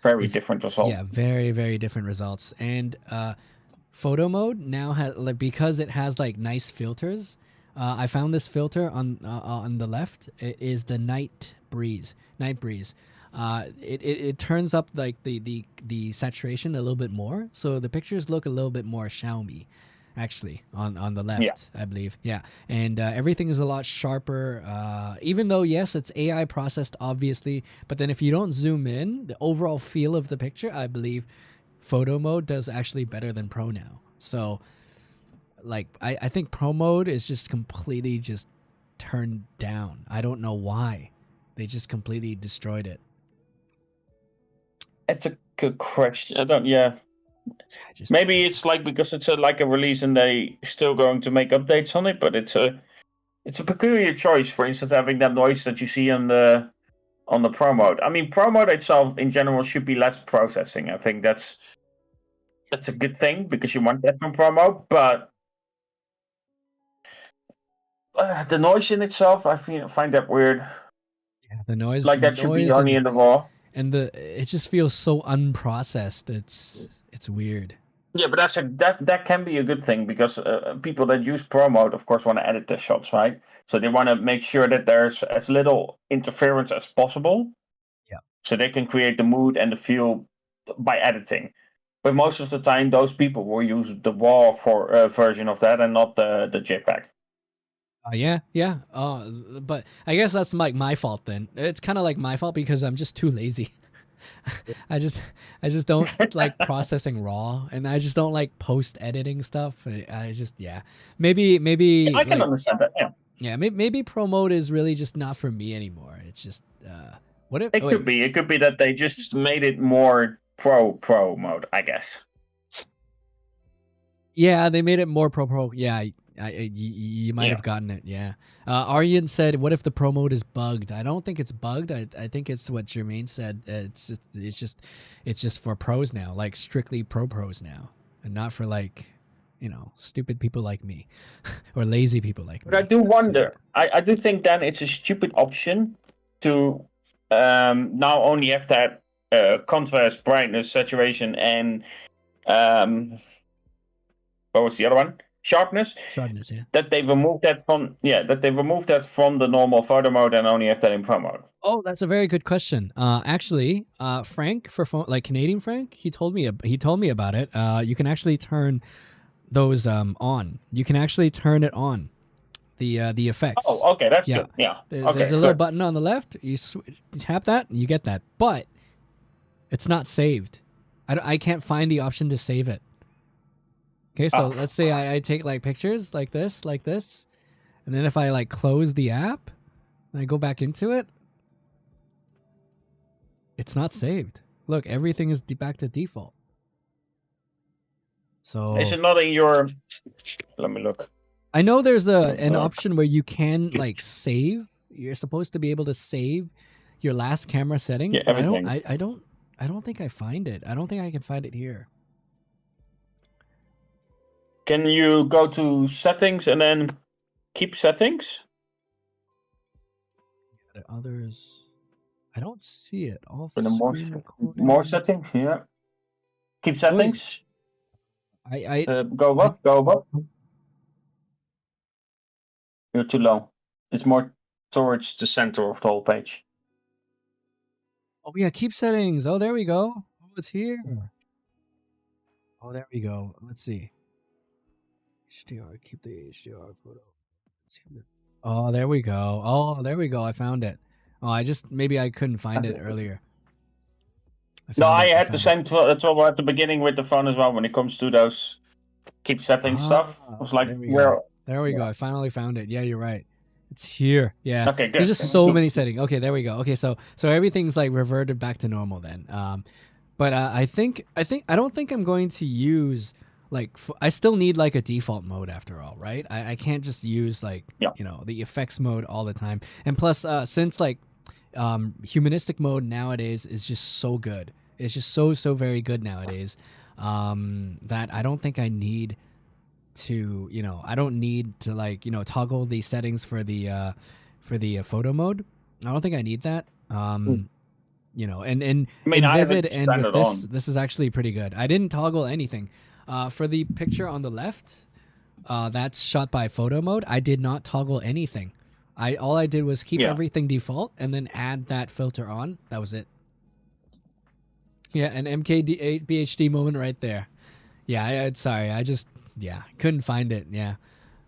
Very different results. Yeah, very, very different results. And photo mode now has, like, because it has like nice filters. I found this filter on the left. It is the night breeze. It turns up like the saturation a little bit more, so the pictures look a little bit more Xiaomi, actually, on the left, I believe. Yeah, and everything is a lot sharper. Even though yes, it's AI processed, obviously, but then if you don't zoom in, the overall feel of the picture, I believe, photo mode does actually better than Pro now. So, like, I think Pro mode is just completely just turned down. I don't know why. They just completely destroyed it. It's a good question. Maybe it's like because it's like a release and they still going to make updates on it, but it's a peculiar choice. For instance, having that noise that you see on the Pro mode. I mean, Pro mode itself in general should be less processing. I think that's a good thing because you want that from Pro mode, but the noise in itself, I find that weird. Yeah, the noise, like that should be only in the raw. And it just feels so unprocessed. It's weird. Yeah, but that can be a good thing because people that use Pro Mode, of course, want to edit their shots, right? So they want to make sure that there's as little interference as possible, Yeah. so they can create the mood and the feel by editing. But most of the time, those people will use the RAW for version of that and not the JPEG. Yeah. But I guess that's like my fault then. It's kind of like my fault because I'm just too lazy. I just I just don't like processing raw, and I just don't like post editing stuff. I just maybe I can like understand that. Yeah, maybe pro mode is really just not for me anymore. It's just what if it wait could be. It could be that they just made it more pro mode, I guess. yeah, they made it more pro. Yeah, you might have gotten it. Yeah. Aryan said, "What if the pro mode is bugged?" I don't think it's bugged. I think it's what Jermaine said. It's just for pros now, like strictly pros now, and not for like stupid people like me or lazy people like me. But I do So, wonder. I do think then it's a stupid option to now only have that contrast, brightness, saturation, and what was the other one? Sharpness. sharpness, yeah. That they've removed that from the normal photo mode and only have that in pro mode. Oh, that's a very good question. Actually, Frank like Canadian Frank, he told me about it. You can actually turn those on. You can actually turn it on. The effects. Oh, okay, that's good. Yeah. Okay, There's a little button on the left. You tap that, and you get that. But it's not saved. I can't find the option to save it. Okay, so let's say I take like pictures like this, and then if I like close the app and I go back into it, it's not saved. Look, everything is back to default. So is it not in your? Let me look. I know there's an option where you can like save. You're supposed to be able to save your last camera settings. Yeah, but everything. I don't think I find it. I don't think I can find it here. Can you go to settings and then keep settings? Others, I don't see it. Off more settings. Yeah. Keep settings. Go up. Go up. You're too low. It's more towards the center of the whole page. Oh yeah, keep settings. Oh, there we go. Oh, it's here. Oh, there we go. Let's see. HDR. Keep the HDR photo. Oh, there we go. Oh, there we go. I found it. Oh, maybe I couldn't find it earlier. I had the same trouble at the beginning with the phone as well when it comes to those keep settings stuff. I was like, there we go. I finally found it. Yeah, you're right. It's here. Yeah. Okay, good. There's just so many settings. Okay, there we go. Okay, so everything's like reverted back to normal then. But I don't think I'm going to use like I still need like a default mode after all, right? I can't just use like the effects mode all the time. And plus, since like humanistic mode nowadays is just so good. It's just so very good nowadays. That I don't think I need to I don't need to like toggle the settings for the photo mode. I don't think I need that. And in Vivid and with this is actually pretty good. I didn't toggle anything. For the picture on the left, that's shot by photo mode. I did not toggle anything. All I did was keep everything default and then add that filter on. That was it. Yeah, an MKD8 BHD moment right there. Yeah, sorry. I just couldn't find it. Yeah.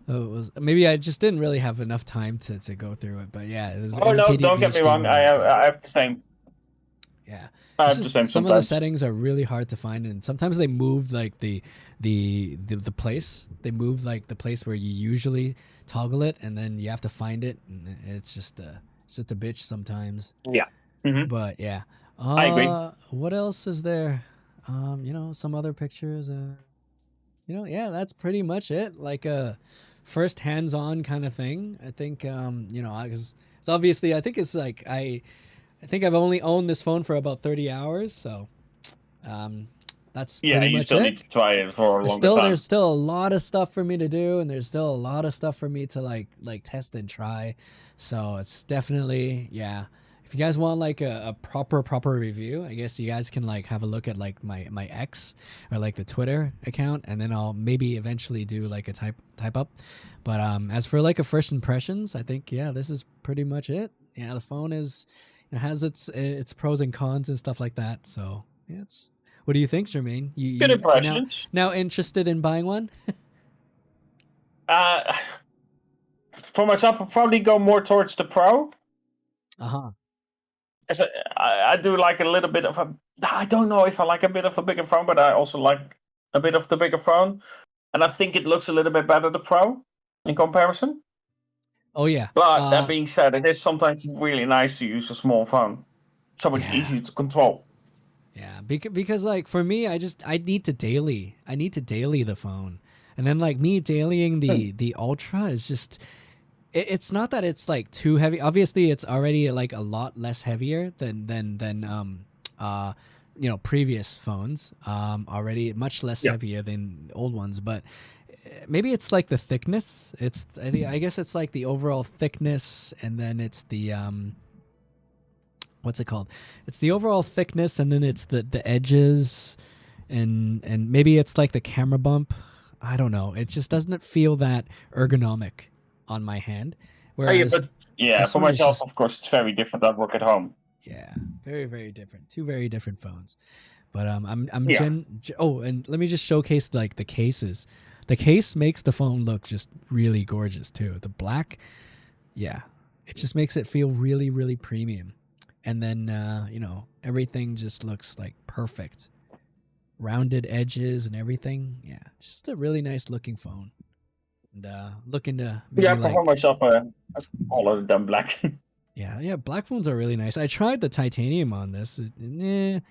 It was maybe I just didn't really have enough time to go through it, but yeah, it was no, don't get me wrong. I have the same. Yeah. I have the same. Some of the settings are really hard to find, and sometimes they move like the place. They move like the place where you usually toggle it, and then you have to find it, and it's just a bitch sometimes. Yeah. Mm-hmm. But yeah. I agree. What else is there? Some other pictures. Yeah, that's pretty much it. Like a first hands-on kind of thing. I think, because it's obviously, I think it's like I think I've only owned this phone for about 30 hours, so that's pretty much it. You still need to try it for a longer time. There's still a lot of stuff for me to do, and there's still a lot of stuff for me to like test and try. So it's definitely, if if you guys want like a proper review, I guess you guys can like have a look at like my X or like the Twitter account, and then I'll maybe eventually do like a type up. But as for like a first impressions, I think yeah, this is pretty much it. Yeah, the phone is has its pros and cons and stuff like that. So yeah, it's. What do you think, Jermaine? Good You impressions. now interested in buying one? Uh, for myself, I'll probably go more towards the Pro. Uh-huh. As I do like a little bit of a. I don't know if I like a bit of a bigger phone, but I also like a bit of the bigger phone, and I think it looks a little bit better the Pro in comparison. Oh yeah. But that being said, it is sometimes really nice to use a small phone, so much easier to control. Yeah, because like for me, I need to daily the phone, and then like me dailying the Ultra is just it's not that it's like too heavy. Obviously, it's already like a lot less heavier than previous phones. Already much less heavier than old ones, but maybe it's like the thickness. I guess it's like the overall thickness, and then it's the what's it called? It's the overall thickness, and then it's the edges, and maybe it's like the camera bump. I don't know. It just doesn't feel that ergonomic on my hand. Whereas, for myself, of course, it's very different. I work at home. Yeah, very different. Two very different phones. But and let me just showcase like the cases. The case makes the phone look just really gorgeous too. The black, yeah, it just makes it feel really premium. And then everything just looks like perfect, rounded edges and everything. Yeah, just a really nice looking phone. And looking to for myself, all of them black. yeah, black phones are really nice. I tried the titanium on this. Didn't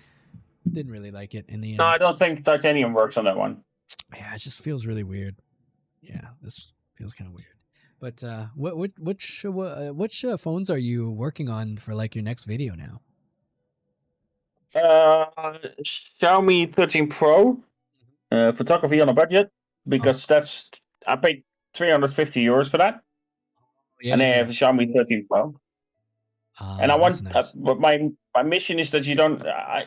really like it in the end. No, I don't think titanium works on that one. Yeah, it just feels really weird. Yeah, this feels kind of weird. But which phones are you working on for like your next video now? Xiaomi 13 Pro, photography on a budget, because I paid €350 for that, and I have a Xiaomi 13 Pro. And I want, nice. but my mission is that you don't. I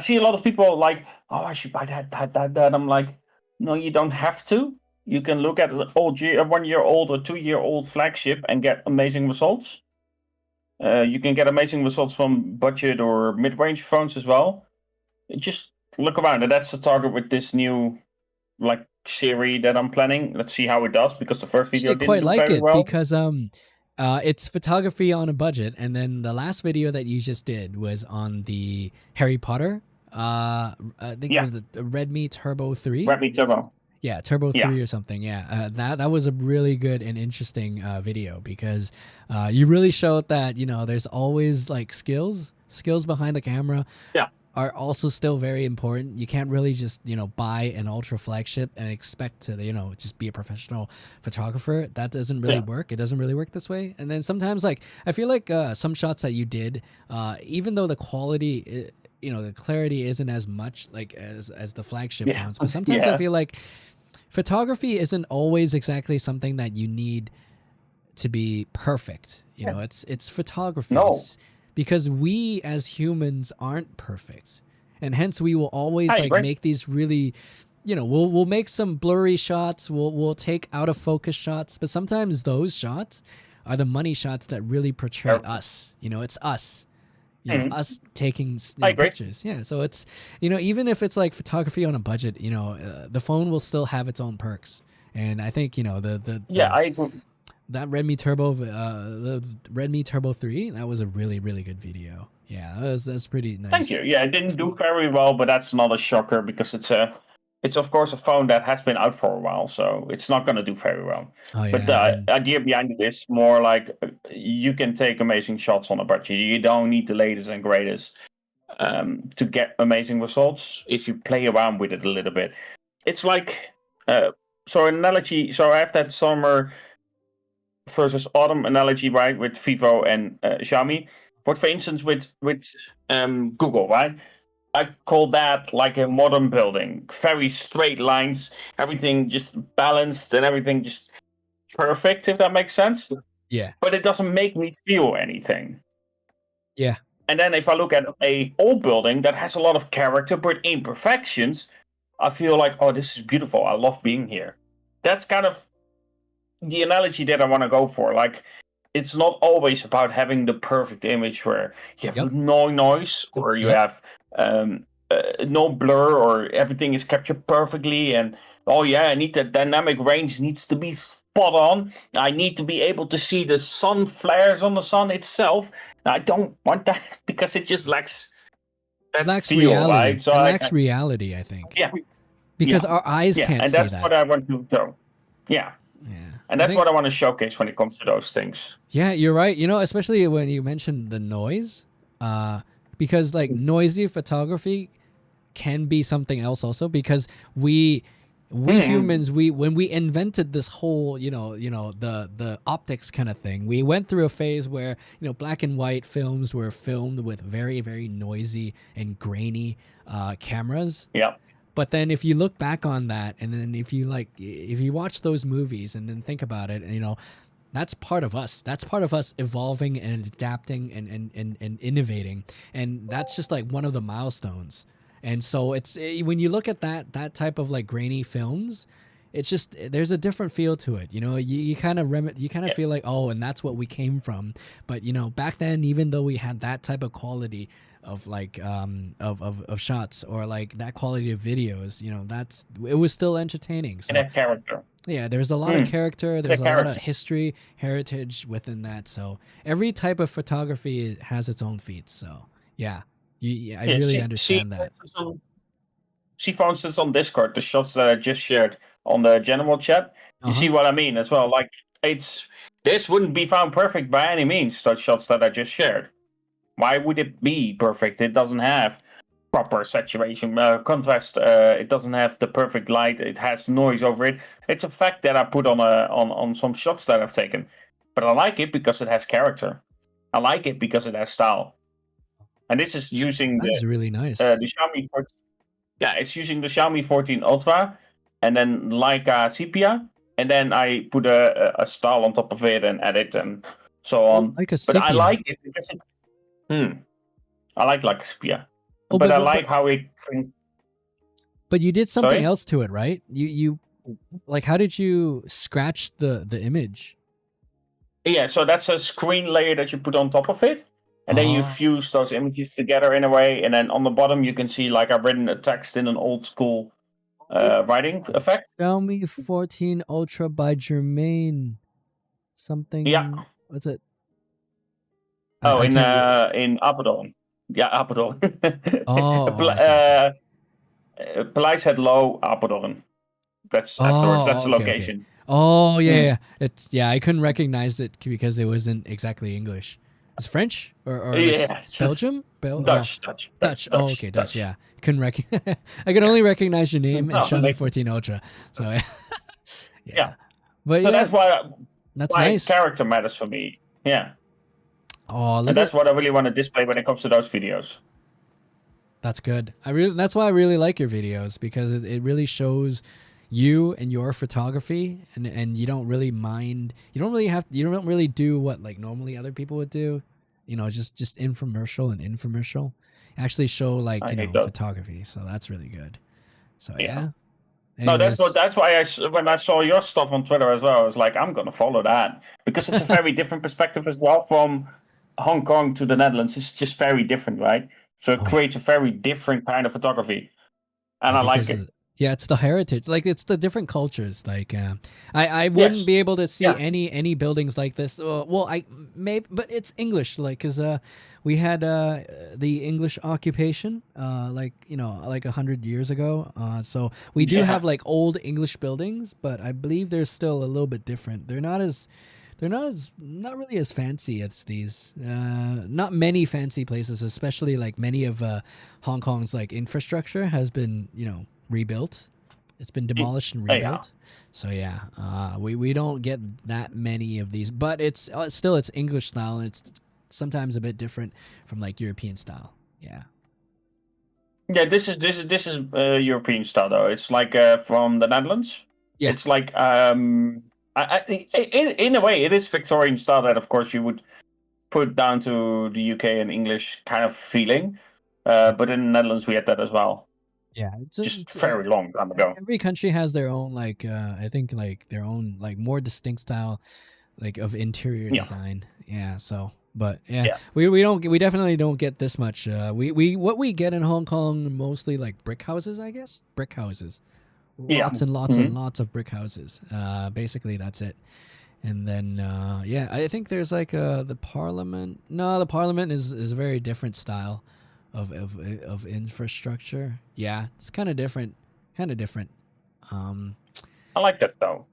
see a lot of people like, oh, I should buy that. I'm like, no, you don't have to. You can look at an old 1 year old or 2 year old flagship and get amazing results. You can get amazing results from budget or mid range phones as well. Just look around, and that's the target with this new like series that I'm planning. Let's see how it does, because the first video didn't do very well. Because it's photography on a budget, and then the last video that you just did was on the Harry Potter. I think it was the Redmi Turbo 3. Redmi Turbo. Yeah, Turbo 3 or something. Yeah, that was a really good and interesting video, because you really showed that there's always like skills behind the camera. Yeah. Are also still very important. You can't really just buy an ultra flagship and expect to just be a professional photographer. That doesn't really work. It doesn't really work this way. And then sometimes like I feel like some shots that you did, even though the quality, the clarity isn't as much like as the flagship phones, but sometimes I feel like photography isn't always exactly something that you need to be perfect. It's photography. No. Because we as humans aren't perfect, and hence we will always make these really, we'll make some blurry shots. We'll take out of focus shots, but sometimes those shots are the money shots that really portray us. It's us, us taking pictures. Yeah, so it's even if it's like photography on a budget, the phone will still have its own perks, and I think I agree. That Redmi Turbo, the Redmi Turbo 3, that was a really good video. Yeah, that's pretty nice. Thank you. Yeah, it didn't do very well, but that's not a shocker, because it's of course a phone that has been out for a while, so it's not going to do very well. But the idea behind it is more like you can take amazing shots on a budget. You don't need the latest and greatest to get amazing results if you play around with it a little bit. It's like so an analogy. So I have that summer versus autumn analogy, right, with Vivo and Xiaomi. But for instance, with Google, right, I call that like a modern building. Very straight lines, everything just balanced, and everything just perfect, if that makes sense. Yeah. But it doesn't make me feel anything. Yeah. And then if I look at a old building that has a lot of character but imperfections, I feel like, oh, this is beautiful. I love being here. That's kind of the analogy that I want to go for. Like, it's not always about having the perfect image where you have no noise or you have no blur or everything is captured perfectly. And oh yeah, I need that dynamic range needs to be spot on. I need to be able to see the sun flares on the sun itself. I don't want that because it just lacks that lacks feel, reality. right? So it lacks reality, I think. Yeah. Because our eyes can't and see that's that. what I want to show. Yeah. Yeah. And that's what I want to showcase when it comes to those things. Yeah, you're right. You know, especially when you mentioned the noise, because like noisy photography can be something else also, because we humans, when we invented this whole, the optics kind of thing, we went through a phase where, black and white films were filmed with very, very noisy and grainy cameras. Yeah. But then if you look back on that, and then if you watch those movies and then think about it, that's part of us. That's part of us evolving and adapting and innovating. And that's just like one of the milestones. And so when you look at that type of like grainy films, it's just, there's a different feel to it. You kind of feel like, oh, and that's what we came from. But back then, even though we had that type of quality of like of shots, or like that quality of videos, it was still entertaining. So and that character. Yeah, there's a lot of character. There's a lot of history, heritage within that. So every type of photography has its own feats. So yeah, I really understand that. See, for instance, on Discord, the shots that I just shared on the general chat. You see what I mean as well. Like, this wouldn't be found perfect by any means. Those shots that I just shared. Why would it be perfect? It doesn't have proper saturation, contrast. It doesn't have the perfect light. It has noise over it. It's a fact that I put on some shots that I've taken, but I like it because it has character. I like it because it has style. And this is using That is really nice. The Xiaomi 14. Yeah, it's using the Xiaomi 14 Ultra, and then Leica Sepia, and then I put a style on top of it and edit and so on. But I like it because I like Sepia. But I like how it. But you did something else to it, right? You like, how did you scratch the image? Yeah, so that's a screen layer that you put on top of it, and then you fuse those images together in a way, and then on the bottom you can see like I've written a text in an old school writing effect. Xiaomi 14 Ultra by Germain. Something. Yeah. What's it? Oh, in Apeldoorn. Yeah, Apeldoorn. Paleis het Loo, Apeldoorn. That's afterwards. That's the location. Okay. Oh yeah. I couldn't recognize it because it wasn't exactly English. It's French or Belgium? Dutch. Oh, okay, Dutch. Yeah, couldn't recognize. I could only recognize your name and Xiaomi 14 Ultra. So yeah. But so that's why nice. Character matters for me. Yeah. Oh, and that's what I really want to display when it comes to those videos. That's good. That's why I really like your videos, because it really shows you and your photography, and you don't really mind. You don't really do what like normally other people would do. Just infomercial. Actually show like photography. So that's really good. So yeah. Anyways. No, that's why when I saw your stuff on Twitter as well, I was like, I'm gonna follow that, because it's a very different perspective as well from Hong Kong to the Netherlands. It's just very different, right? So it creates a very different kind of photography, and I like it. Yeah, it's the heritage. Like, it's the different cultures. Like, I wouldn't be able to see any buildings like this. Well, I may, but it's English. Like, cause we had the English occupation, like 100 years ago. So we do have like old English buildings, but I believe they're still a little bit different. They're not really as fancy as these. Not many fancy places, especially like many of Hong Kong's like infrastructure has been rebuilt. It's been demolished and rebuilt. So we don't get that many of these, but it's still it's English style, and it's sometimes a bit different from like European style. Yeah, this is European style though. It's like from the Netherlands. Yeah, it's like in a way it is Victorian style that of course you would put down to the UK and English kind of feeling. But in the Netherlands, we had that as well. Yeah, Just very long time ago. every country has their own like I think like their own like more distinct style like of interior design. Yeah, so but yeah, we definitely don't get this much. We what we get in Hong Kong mostly like brick houses, I guess. Brick houses. Lots and lots and lots of brick houses. Basically that's it. And then yeah, I think there's like the Parliament. No, the Parliament is a very different style of infrastructure. Yeah, it's kind of different. Kind of different. I like that though.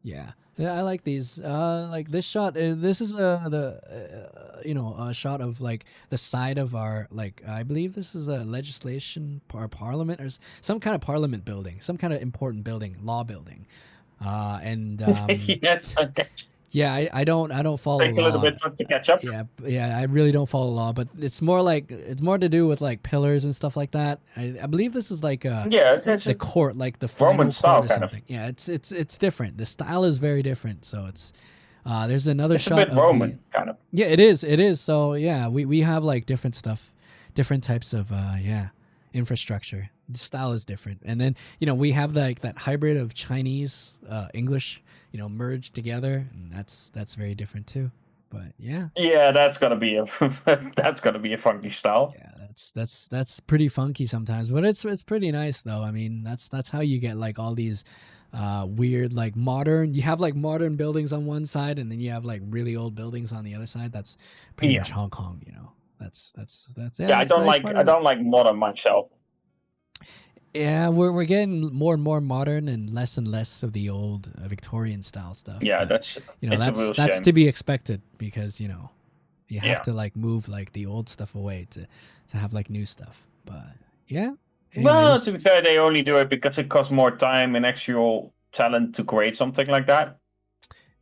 Yeah. Yeah, I like these. Like this shot. This is you know, a shot of like the side of our like. I believe this is a legislation parliament or some kind of parliament building, some kind of important building, law building. And yes, okay. yeah, I don't follow Take a little bit to catch up. Yeah, I really don't follow law, but it's more like it's more to do with like pillars and stuff like that. I believe this is like it's the court, like the Roman final style court or kind of. something. Yeah, it's different. The style is very different. So it's there's another It's shot a bit Roman kind of. Yeah, it is. So yeah, we have like different stuff, different types of infrastructure. The style is different, and then you know we have like that hybrid of Chinese, English, you know, merged together, and that's very different too. But yeah, that's gonna be a that's gonna be a funky style. yeah, that's pretty funky sometimes, but it's pretty nice though. I mean, that's how you get like all these weird like modern. You have like modern buildings on one side, and then you have like really old buildings on the other side. That's pretty much Hong Kong, you know. That's I don't like modern myself. Yeah, we're getting more and more modern and less of the old Victorian style stuff. Yeah, but, that's you know it's a real that's shame. to be expected because you know you have to like move like the old stuff away to have like new stuff. But yeah. Well, Anyways, to be fair, they only do it because it costs more time and actual talent to create something like that.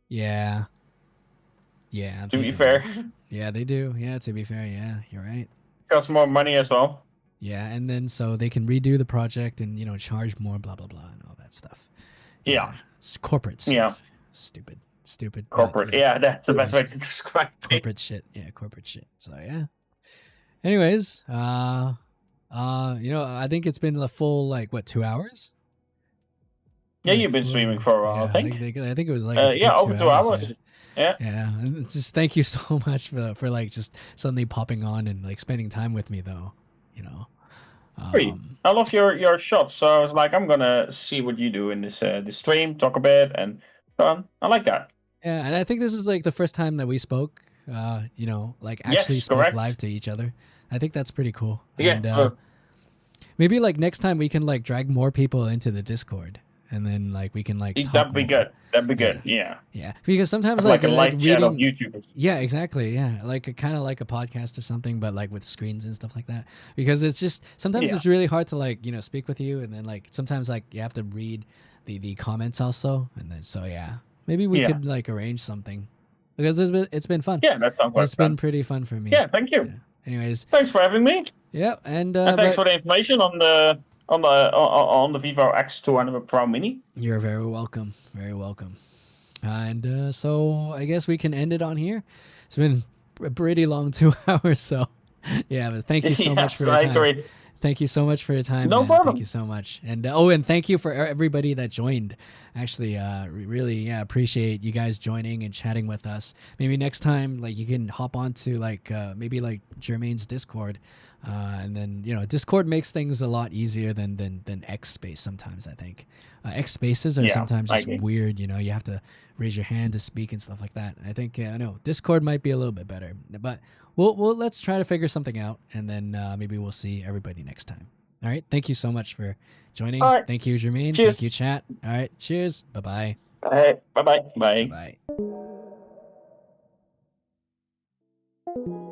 yeah, To be fair, yeah, they do. Yeah, to be fair, yeah, you're right. it costs more money as well. Yeah, and then so they can redo the project and you know charge more, blah blah blah, and all that stuff. Yeah. It's corporate stuff. Yeah. Stupid. but, Corporate. Yeah, that's the best way to describe it. corporate shit. Yeah, corporate shit. So yeah. Anyways, you know, I think it's been a full like what 2 hours. Yeah, Like, you've been streaming for a while, I think. I think it was like a good over 2 hours. Yeah. Yeah, and just thank you so much for like just suddenly popping on and like spending time with me though. You know. I love your shots, so I was like, I'm gonna see what you do in this stream, talk a bit, and I like that. Yeah, and I think this is like the first time that we spoke. You know, like actually spoke correct. live to each other. I think that's pretty cool. Yeah, And, maybe like next time we can like drag more people into the Discord, and then like we can like talk that'd be more. good. That'd be good. Yeah. Yeah, because sometimes It's like a like live chat on reading. YouTube. Yeah, exactly. Yeah, like kind of like a podcast or something, but like with screens and stuff like that. Because it's just sometimes it's really hard to like you know speak with you, and then like sometimes like you have to read the comments also, and then so yeah, maybe we could like arrange something because it's been fun. Yeah, that sounds like It's been pretty fun for me. Yeah, thank you. Yeah. Anyways, Thanks for having me. yeah, and Thanks for the information on the Vivo X200 Pro Mini. You're very welcome. Very welcome. And so I guess we can end it on here. It's been a pretty long 2 hours, so yeah. But thank you so much for your time. Agree. Thank you so much for your time. No man. problem. Thank you so much. And and thank you for everybody that joined. Actually, really, appreciate you guys joining and chatting with us. Maybe next time, like you can hop on to like maybe like Jermaine's Discord. And then you know Discord makes things a lot easier than X Space sometimes. I think X Spaces are sometimes just weird. You know, you have to raise your hand to speak and stuff like that. I think I know Discord might be a little bit better, but we'll let's try to figure something out, and then maybe we'll see everybody next time. All right, thank you so much for joining. All right. Thank you, Jermaine. Cheers. Thank you, chat. All right, cheers. Bye-bye. Bye bye. Bye. Bye.